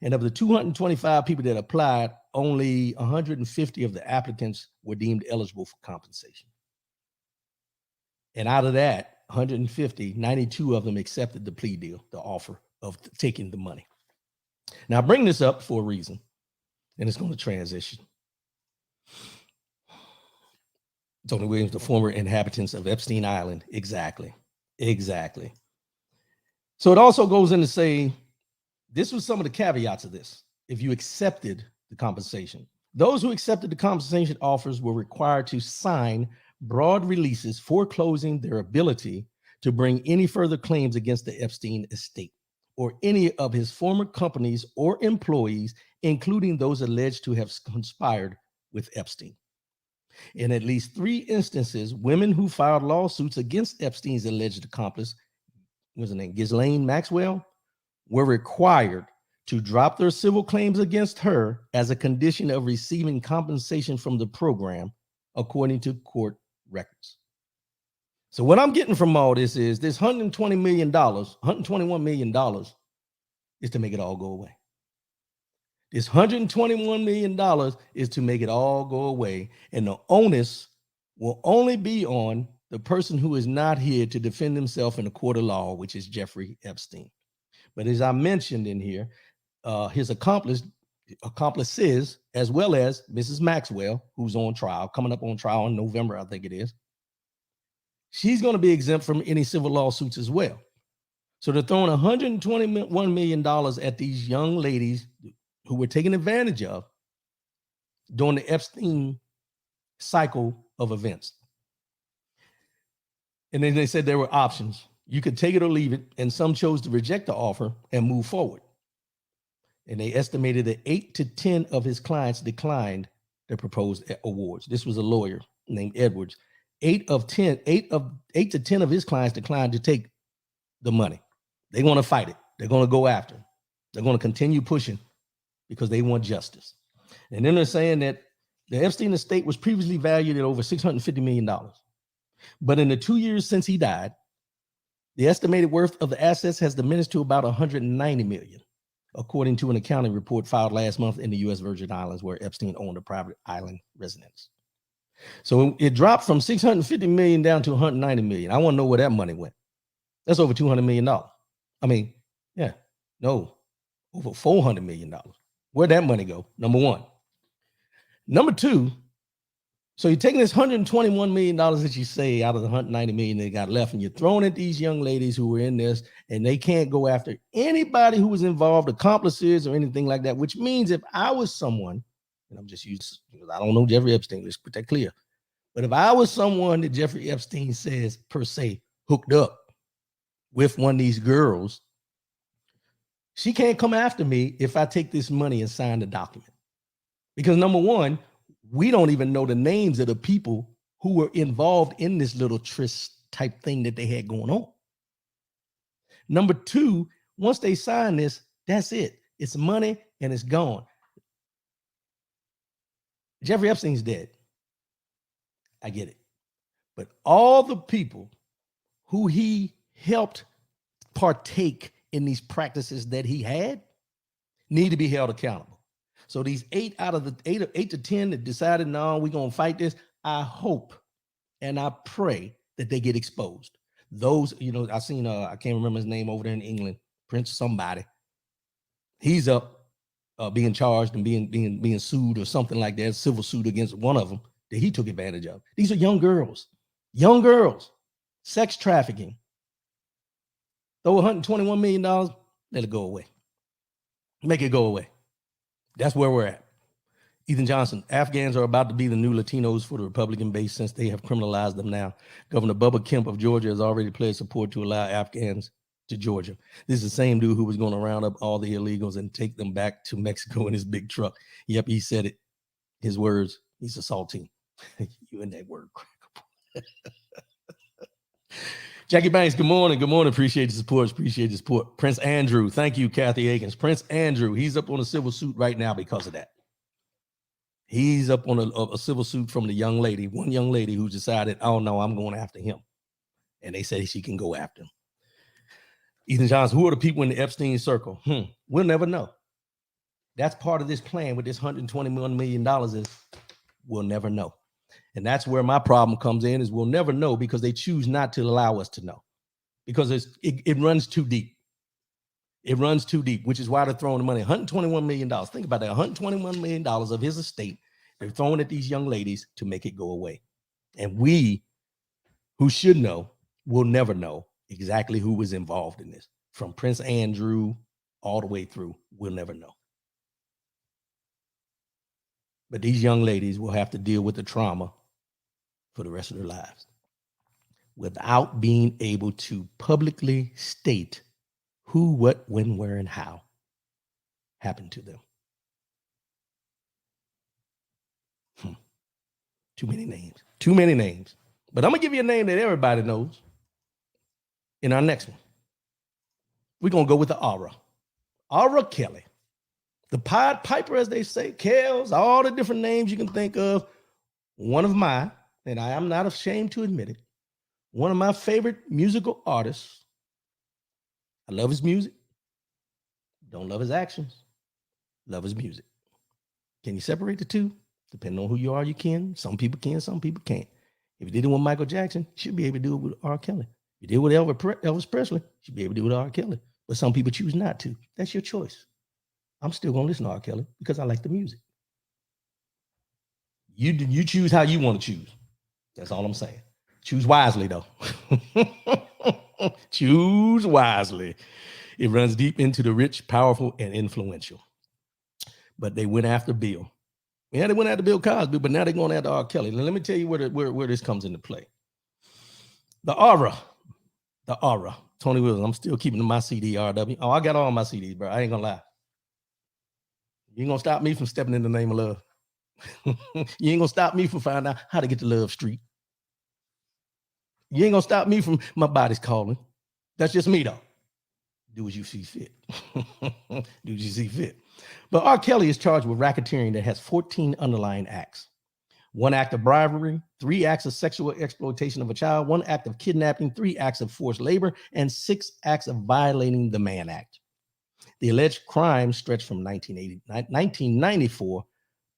And of the 225 people that applied, only 150 of the applicants were deemed eligible for compensation. And out of that 150, 92 of them accepted the plea deal, the offer of taking the money. Now I bring this up for a reason, and it's going to transition. Tony Williams, the former inhabitants of Epstein Island. Exactly. So it also goes in to say, this was some of the caveats of this. If you accepted the compensation, those who accepted the compensation offers were required to sign broad releases foreclosing their ability to bring any further claims against the Epstein estate or any of his former companies or employees, including those alleged to have conspired with Epstein. In at least 3 instances, women who filed lawsuits against Epstein's alleged accomplice, what's her name, Ghislaine Maxwell, were required to drop their civil claims against her as a condition of receiving compensation from the program, according to court records. So what I'm getting from all this is this $120 million, $121 million is to make it all go away. This $121 million is to make it all go away. And the onus will only be on the person who is not here to defend himself in a court of law, which is Jeffrey Epstein. But as I mentioned in here, his accomplices, as well as Mrs. Maxwell, who's on trial, coming up on trial in November, I think it is, she's going to be exempt from any civil lawsuits as well. So they're throwing $121 million at these young ladies who were taken advantage of during the Epstein cycle of events. And then they said there were options. You could take it or leave it, and some chose to reject the offer and move forward. And they estimated that 8 to 10 of his clients declined the proposed awards. This was a lawyer named Edwards. 8 to 10 of his clients declined to take the money. They want to fight it. They're going to go after him. They're going to continue pushing because they want justice. And then they're saying that the Epstein estate was previously valued at over $650 million. But in the 2 years since he died, the estimated worth of the assets has diminished to about $190 million, according to an accounting report filed last month in the U.S. Virgin Islands, where Epstein owned a private island residence. So it dropped from $650 million down to $190 million. I want to know where that money went. That's over $200 million. Over $400 million. Where'd that money go? Number one. Number two, so you're taking this $121 million that you say out of the $190 million they got left, and you're throwing at these young ladies who were in this, and they can't go after anybody who was involved, accomplices or anything like that, which means if I was someone, and I'm just using, I don't know Jeffrey Epstein, let's put that clear. But if I was someone that Jeffrey Epstein says, per se, hooked up with one of these girls, she can't come after me if I take this money and sign the document. Because number one, we don't even know the names of the people who were involved in this little tryst type thing that they had going on. Number two, once they sign this, that's it. It's money and it's gone. Jeffrey Epstein's dead. I get it. But all the people who he helped partake in these practices that he had need to be held accountable. So these 8 to 10 that decided, no, we're going to fight this, I hope and I pray that they get exposed. Those, I seen, I can't remember his name over there in England, Prince somebody. He's up being charged and being sued or something like that, civil suit against one of them that he took advantage of. These are young girls, sex trafficking. Throw $121 million, let it go away. Make it go away. That's where we're at. Ethan Johnson, Afghans are about to be the new Latinos for the Republican base since they have criminalized them now. Governor Bubba Kemp of Georgia has already pledged support to allow Afghans to Georgia. This is the same dude who was going to round up all the illegals and take them back to Mexico in his big truck. Yep, he said it. His words, he's assaulting. You and that word crack. Jackie Banks, good morning. Good morning. Appreciate the support. Prince Andrew, thank you, Kathy Akins. Prince Andrew, he's up on a civil suit right now because of that. He's up on a civil suit from one young lady who decided, oh no, I'm going after him. And they say she can go after him. Ethan Johnson, who are the people in the Epstein circle? We'll never know. That's part of this plan with this $121 million is we'll never know. And that's where my problem comes in is we'll never know because they choose not to allow us to know because it runs too deep. It runs too deep, which is why they're throwing the money. $121 million. Think about that. $121 million of his estate. They're throwing at these young ladies to make it go away. And we, who should know, will never know exactly who was involved in this. From Prince Andrew all the way through, we'll never know. But these young ladies will have to deal with the trauma for the rest of their lives without being able to publicly state Who, what, when, where, and how happened to them? Too many names. Too many names. But I'm going to give you a name that everybody knows in our next one. We're going to go with the Aura. Aura Kelly. The Pied Piper, as they say, Kells, all the different names you can think of. One of mine, and I am not ashamed to admit it, one of my favorite musical artists. I love his music. Don't love his actions. Love his music. Can you separate the two? Depending on who you are, you can. Some people can, some people can't. If you did it with Michael Jackson, you should be able to do it with R. Kelly. If you did it with Elvis Presley, you should be able to do it with R. Kelly. But some people choose not to. That's your choice. I'm still going to listen to R. Kelly because I like the music. You choose how you want to choose. That's all I'm saying. Choose wisely, though. Choose wisely. It runs deep into the rich, powerful, and influential. But they went after Bill. Yeah, they went after Bill Cosby, but now they're going after R. Kelly. Now, let me tell you where this comes into play. The Aura. Tony Williams. I'm still keeping my CD, RW. Oh, I got all my CDs, bro. I ain't going to lie. You ain't going to stop me from stepping in the name of love. You ain't going to stop me from finding out how to get to Love Street. You ain't going to stop me from my body's calling. That's just me, though. Do as you see fit. Do as you see fit. But R. Kelly is charged with racketeering that has 14 underlying acts. 1 act of bribery, 3 acts of sexual exploitation of a child, 1 act of kidnapping, 3 acts of forced labor, and 6 acts of violating the Mann Act. The alleged crimes stretch from 1994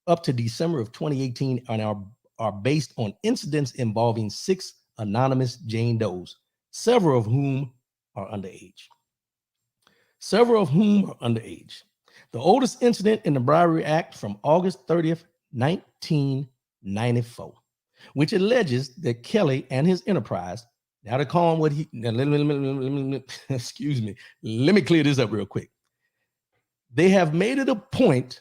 up to December of 2018 and are based on incidents involving 6 anonymous Jane Does, several of whom are underage. The oldest incident in the bribery act from August 30th, 1994, which alleges that Kelly and his enterprise, now they're calling what he, now excuse me, let me clear this up real quick. They have made it a point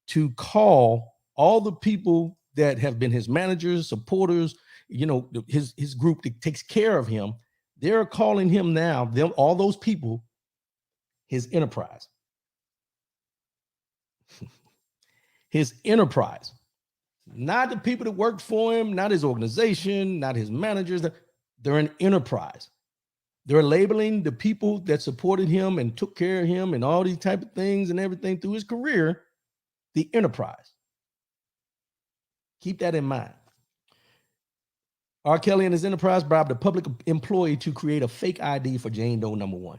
to call all the people that have been his managers, supporters, his group that takes care of him. They're calling him now, all those people, his enterprise. His enterprise. Not the people that worked for him, not his organization, not his managers. They're an enterprise. They're labeling the people that supported him and took care of him and all these type of things and everything through his career, the enterprise. Keep that in mind. R. Kelly and his enterprise bribed a public employee to create a fake ID for Jane Doe number 1.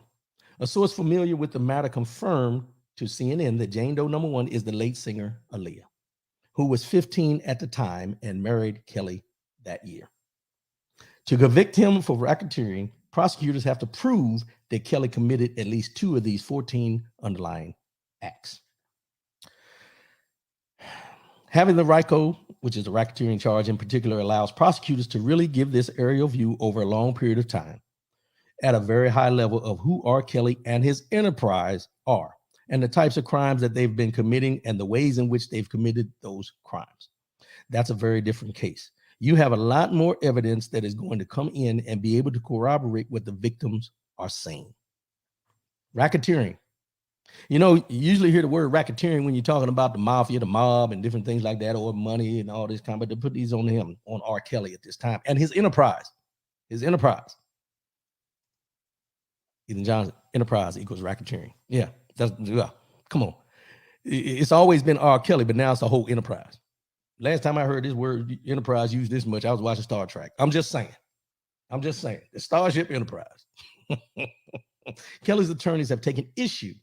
A source familiar with the matter confirmed to CNN that Jane Doe number 1 is the late singer Aaliyah, who was 15 at the time and married Kelly that year. To convict him for racketeering, prosecutors have to prove that Kelly committed at least 2 of these 14 underlying acts. Having the RICO, which is a racketeering charge in particular, allows prosecutors to really give this aerial view over a long period of time at a very high level of who R. Kelly and his enterprise are and the types of crimes that they've been committing and the ways in which they've committed those crimes. That's a very different case. You have a lot more evidence that is going to come in and be able to corroborate what the victims are saying. Racketeering. You usually hear the word racketeering when you're talking about the mafia, the mob, and different things like that, or money and all this kind. But to put these on him, on R. Kelly at this time, and his enterprise. Ethan Johnson, enterprise equals racketeering. Yeah, come on. It's always been R. Kelly, but now it's a whole enterprise. Last time I heard this word enterprise used this much, I was watching Star Trek. I'm just saying. The Starship Enterprise. Kelly's attorneys have taken issue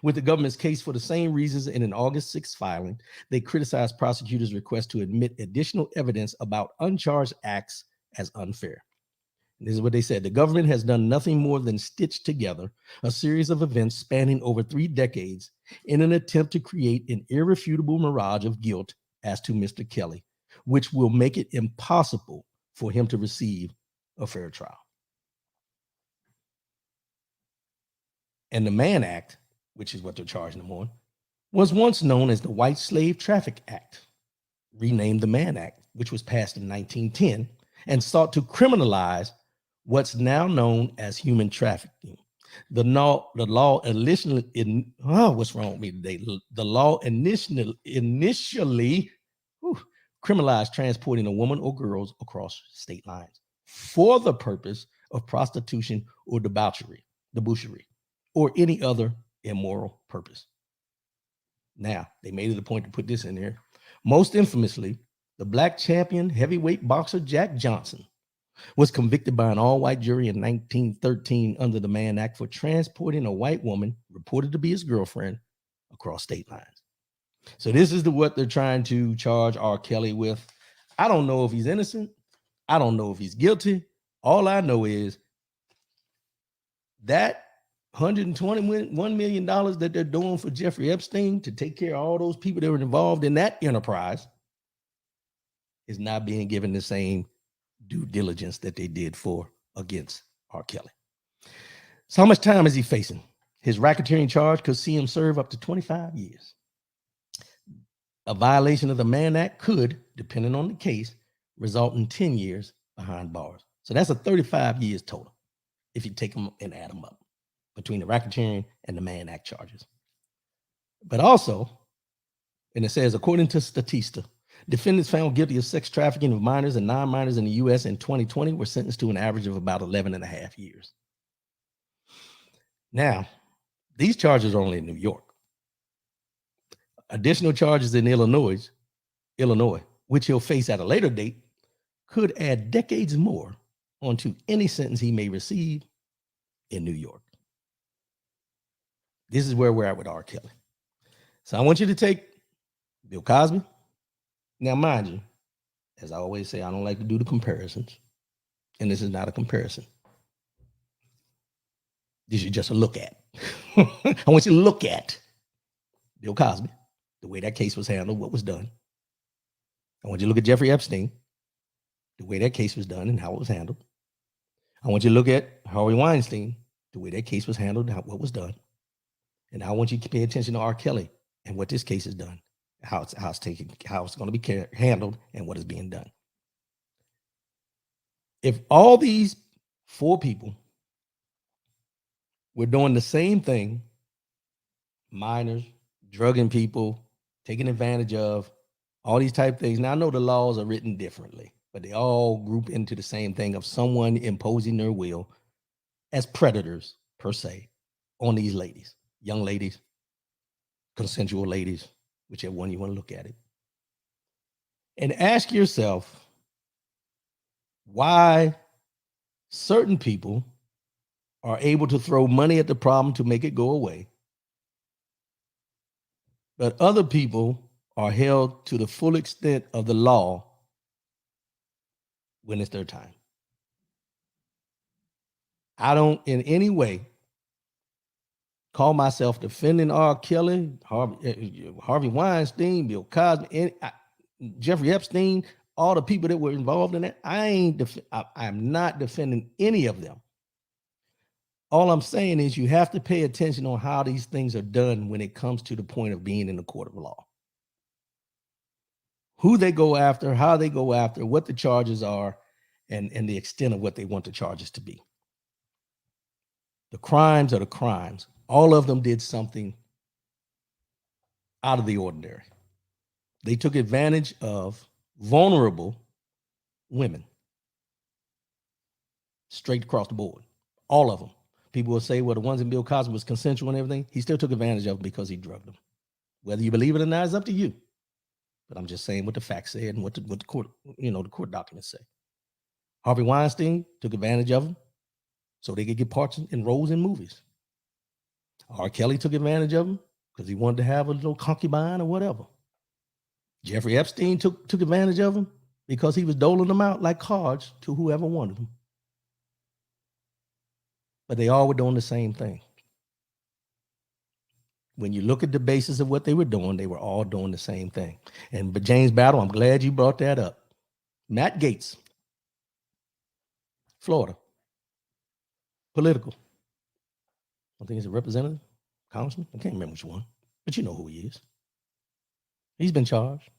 with the government's case for the same reasons in an August 6th filing. They criticized prosecutors' request to admit additional evidence about uncharged acts as unfair. This is what they said. The government has done nothing more than stitch together a series of events spanning over 3 decades in an attempt to create an irrefutable mirage of guilt as to Mr. Kelly, which will make it impossible for him to receive a fair trial. And the Mann Act, which is what they're charging him on, was once known as the White Slave Traffic Act, renamed the Mann Act, which was passed in 1910 and sought to criminalize what's now known as human trafficking. The law initially, what's wrong with me today? The law initially whew, criminalized transporting a woman or girls across state lines for the purpose of prostitution or debauchery, or any other immoral purpose. Now, they made it a point to put this in there. Most infamously, the black champion heavyweight boxer Jack Johnson was convicted by an all-white jury in 1913 under the Mann Act for transporting a white woman, reported to be his girlfriend, across state lines. So this is what they're trying to charge R. Kelly with. I don't know if he's innocent. I don't know if he's guilty. All I know is that $121 million that they're doing for Jeffrey Epstein to take care of all those people that were involved in that enterprise is not being given the same due diligence that they did for against R. Kelly. So how much time is he facing? His racketeering charge could see him serve up to 25 years. A violation of the Mann Act could, depending on the case, result in 10 years behind bars. So that's a 35 years total if you take them and add them up between the racketeering and the Mann Act charges. But also, and it says, according to Statista, defendants found guilty of sex trafficking of minors and non-minors in the U.S. in 2020 were sentenced to an average of about 11 and a half years. Now, these charges are only in New York. Additional charges in Illinois, which he'll face at a later date, could add decades more onto any sentence he may receive in New York. This is where we're at with R. Kelly. So I want you to take Bill Cosby. Now, mind you, as I always say, I don't like to do the comparisons, and this is not a comparison. This is just a look at. I want you to look at Bill Cosby, the way that case was handled, what was done. I want you to look at Jeffrey Epstein, the way that case was done and how it was handled. I want you to look at Harvey Weinstein, the way that case was handled, what was done. And I want you to pay attention to R. Kelly and what this case has done, how it's going to be handled, and what is being done. If all these four people were doing the same thing, minors, drugging people, taking advantage of, all these type of things. Now, I know the laws are written differently, but they all group into the same thing of someone imposing their will as predators, per se, on these ladies, young ladies, consensual ladies, whichever one you want to look at it. And ask yourself why certain people are able to throw money at the problem to make it go away, but other people are held to the full extent of the law when it's their time. I don't in any way call myself defending R. Kelly, Harvey Weinstein, Bill Cosby, Jeffrey Epstein, all the people that were involved in it. I'm not defending any of them. All I'm saying is you have to pay attention on how these things are done when it comes to the point of being in the court of law. Who they go after, how they go after, what the charges are, and the extent of what they want the charges to be. The crimes are the crimes. All of them did something out of the ordinary. They took advantage of vulnerable women. Straight across the board. All of them. People will say, well, the ones in Bill Cosby was consensual and everything. He still took advantage of them because he drugged them. Whether you believe it or not is up to you. But I'm just saying what the facts say and what the court, the court documents say. Harvey Weinstein took advantage of them so they could get parts and roles in movies. R. Kelly took advantage of them because he wanted to have a little concubine or whatever. Jeffrey Epstein took advantage of them because he was doling them out like cards to whoever wanted them. But they all were doing the same thing. When you look at the basis of what they were doing, they were all doing the same thing. But James Battle, I'm glad you brought that up. Matt Gaetz, Florida, political. I think he's a representative, congressman. I can't remember which one, but you know who he is. He's been charged.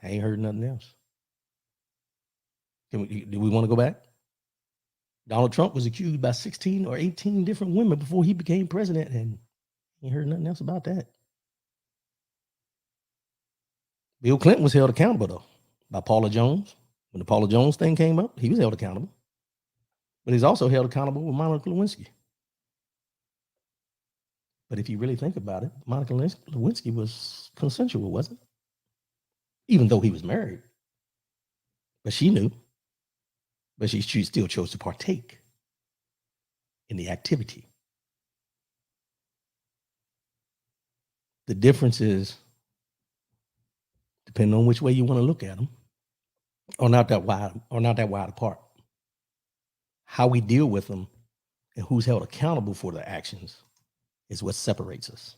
I ain't heard nothing else. Do we want to go back? Donald Trump was accused by 16 or 18 different women before he became president, and you heard nothing else about that. Bill Clinton was held accountable, though, by Paula Jones. When the Paula Jones thing came up, he was held accountable. But he's also held accountable with Monica Lewinsky. But if you really think about it, Monica Lewinsky was consensual, wasn't it? Even though he was married. But she knew. But she still chose to partake in the activity. The difference is, depending on which way you want to look at them, are not that wide apart. How we deal with them and who's held accountable for their actions is what separates us.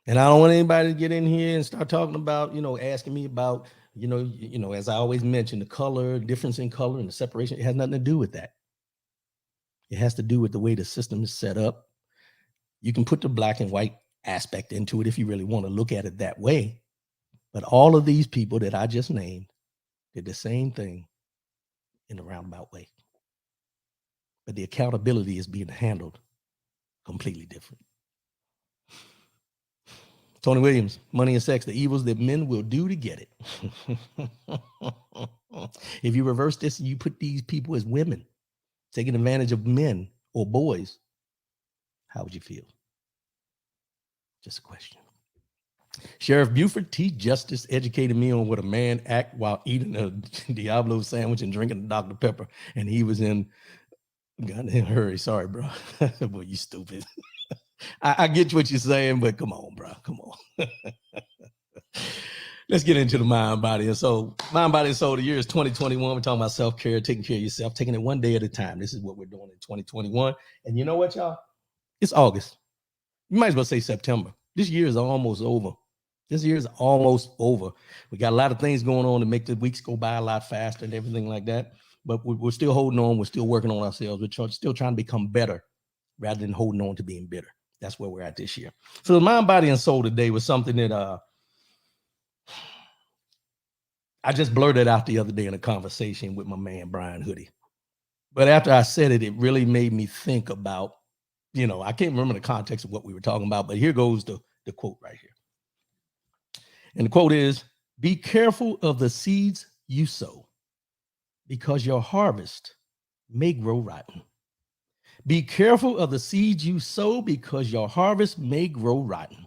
And I don't want anybody to get in here and start talking about, asking me about, as I always mention, the color, difference in color and the separation. It has nothing to do with that. It has to do with the way the system is set up. You can put the black and white aspect into it if you really want to look at it that way. But all of these people that I just named did the same thing in a roundabout way. But the accountability is being handled completely different. Tony Williams, Money and Sex, the evils that men will do to get it. If you reverse this and you put these people as women, taking advantage of men or boys, how would you feel? Just a question. Sheriff Buford T. Justice educated me on what a man act while eating a Diablo sandwich and drinking a Dr. Pepper. And he was in a hurry. Sorry, bro. Boy, you stupid. I get what you're saying, but come on, bro. Come on. Let's get into the mind, body, and soul. Mind, body, and soul. The year is 2021. We're talking about self-care, taking care of yourself, taking it one day at a time. This is what we're doing in 2021. And you know what, y'all? It's August. You might as well say September. This year is almost over. We got a lot of things going on to make the weeks go by a lot faster and everything like that. But we're still holding on. We're still working on ourselves. We're still trying to become better rather than holding on to being bitter. That's where we're at this year. So the mind, body, and soul today was something that I just blurted out the other day in a conversation with my man, Brian Hoodie. But after I said it, it really made me think about, I can't remember the context of what we were talking about, but here goes the quote right here. And the quote is, "Be careful of the seeds you sow, because your harvest may grow rotten." Be careful of the seeds you sow, because your harvest may grow rotten.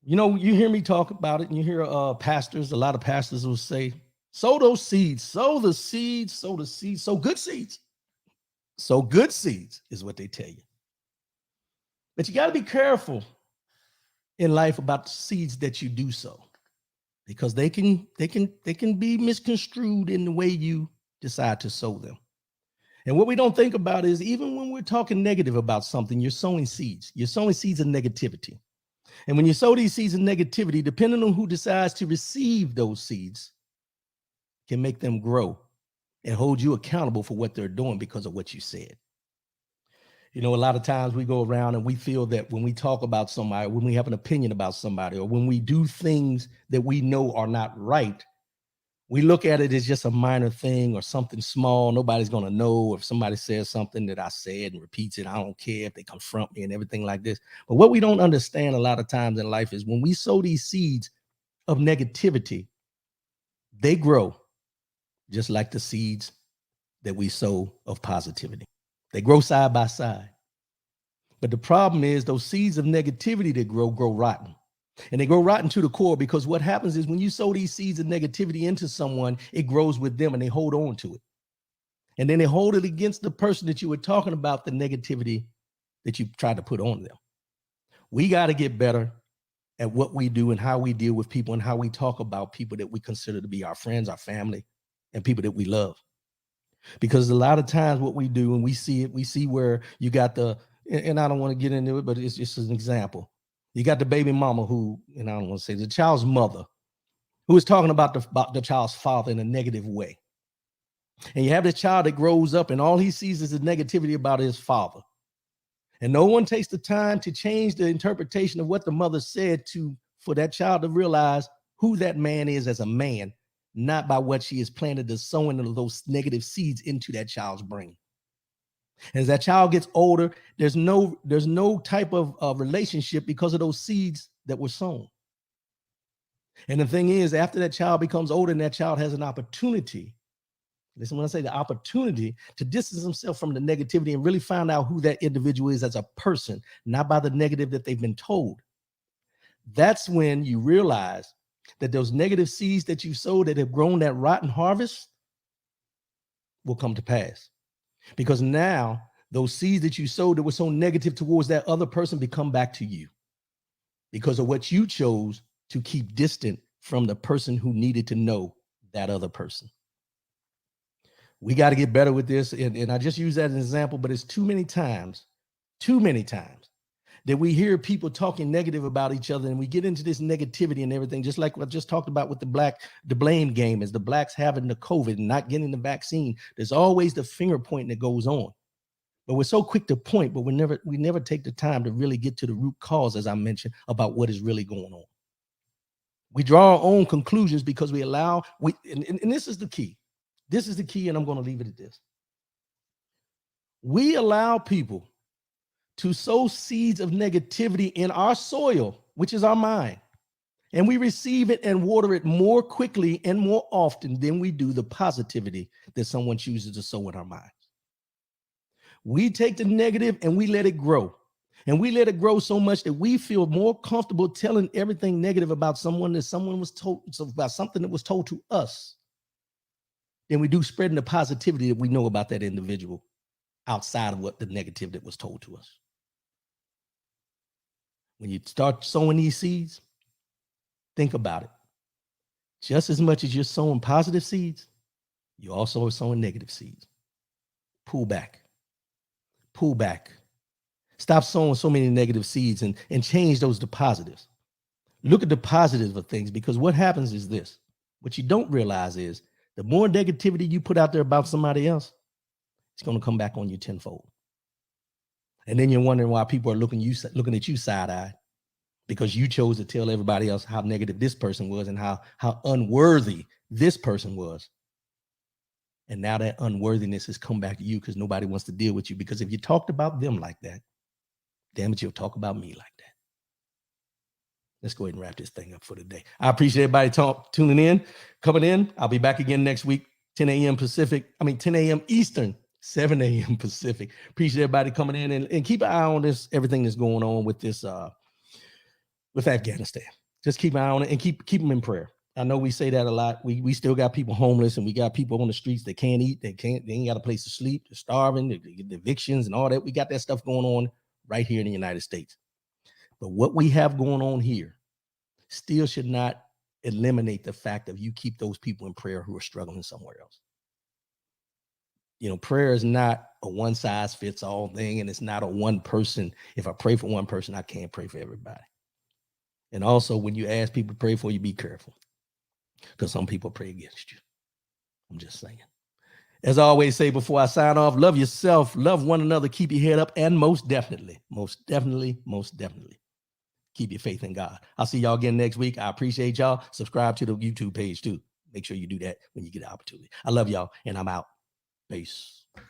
You hear me talk about it, and you hear pastors, a lot of pastors will say, sow those seeds, sow the seeds, sow the seeds, sow good seeds. Sow good seeds is what they tell you. But you got to be careful in life about the seeds that you do sow, because they can be misconstrued in the way you decide to sow them. And what we don't think about is, even when we're talking negative about something, you're sowing seeds. You're sowing seeds of negativity. And when you sow these seeds of negativity, depending on who decides to receive those seeds, can make them grow and hold you accountable for what they're doing because of what you said. A lot of times we go around and we feel that when we talk about somebody, when we have an opinion about somebody, or when we do things that we know are not right, we look at it as just a minor thing or something small. Nobody's going to know. If somebody says something that I said and repeats it, I don't care if they confront me and everything like this. But what we don't understand a lot of times in life is when we sow these seeds of negativity, they grow just like the seeds that we sow of positivity. They grow side by side. But the problem is those seeds of negativity that grow rotten. And they grow rotten to the core, because what happens is when you sow these seeds of negativity into someone, it grows with them and they hold on to it. And then they hold it against the person that you were talking about, the negativity that you tried to put on them. We got to get better at what we do and how we deal with people and how we talk about people that we consider to be our friends, our family, and people that we love. Because a lot of times what we do, and we see where you got and I don't want to get into it, but it's just an example. You got the baby mama who, and I don't want to say the child's mother, who is talking about the child's father in a negative way. And you have this child that grows up and all he sees is the negativity about his father. And no one takes the time to change the interpretation of what the mother said for that child to realize who that man is as a man, not by what she has planted the sowing of those negative seeds into that child's brain. As that child gets older, there's no type of relationship because of those seeds that were sown. And the thing is, after that child becomes older and that child has an opportunity, listen when I say the opportunity to distance himself from the negativity and really find out who that individual is as a person, not by the negative that they've been told. That's when you realize that those negative seeds that you sowed that have grown that rotten harvest will come to pass. Because now those seeds that you sowed that were so negative towards that other person become back to you because of what you chose to keep distant from the person who needed to know that other person. We got to get better with this. And I just use that as an example, but it's too many times that we hear people talking negative about each other and we get into this negativity and everything, just like what I just talked about with the blame game is the blacks having the COVID and not getting the vaccine. There's always the finger pointing that goes on. But we're so quick to point, but we never take the time to really get to the root cause, as I mentioned, about what is really going on. We draw our own conclusions because we allow, and this is the key. This is the key, and I'm going to leave it at this. We allow people to sow seeds of negativity in our soil, which is our mind, and we receive it and water it more quickly and more often than we do the positivity that someone chooses to sow in our minds. We take the negative and we let it grow. And we let it grow so much that we feel more comfortable telling everything negative about someone that someone was told, about something that was told to us, than we do spreading the positivity that we know about that individual outside of what the negative that was told to us. When you start sowing these seeds, think about it. Just as much as you're sowing positive seeds, you also are sowing negative seeds. Pull back. Pull back. Stop sowing so many negative seeds and change those to positives. Look at the positives of things, because what happens is this. What you don't realize is the more negativity you put out there about somebody else, it's going to come back on you tenfold. And then you're wondering why people are looking at you side-eyed, because you chose to tell everybody else how negative this person was and how unworthy this person was. And now that unworthiness has come back to you because nobody wants to deal with you. Because if you talked about them like that, damn it, you'll talk about me like that. Let's go ahead and wrap this thing up for today. I appreciate everybody tuning in, coming in. I'll be back again next week, 10 a.m. Eastern, 7 a.m. Pacific. Appreciate everybody coming in and keep an eye on everything that's going on with this, with Afghanistan. Just keep an eye on it and keep them in prayer. I know we say that a lot. We still got people homeless and we got people on the streets that can't eat. They ain't got a place to sleep. They're starving, the evictions and all that. We got that stuff going on right here in the United States. But what we have going on here still should not eliminate the fact of you keep those people in prayer who are struggling somewhere else. You know, prayer is not a one size fits all thing. And it's not a one person. If I pray for one person, I can't pray for everybody. And also when you ask people to pray for you, be careful, because some people pray against you. I'm just saying. As I always say before I sign off, love yourself, love one another, keep your head up, and most definitely, keep your faith in God. I'll see y'all again next week. I appreciate y'all. Subscribe to the YouTube page too. Make sure you do that when you get the opportunity. I love y'all, and I'm out. Peace.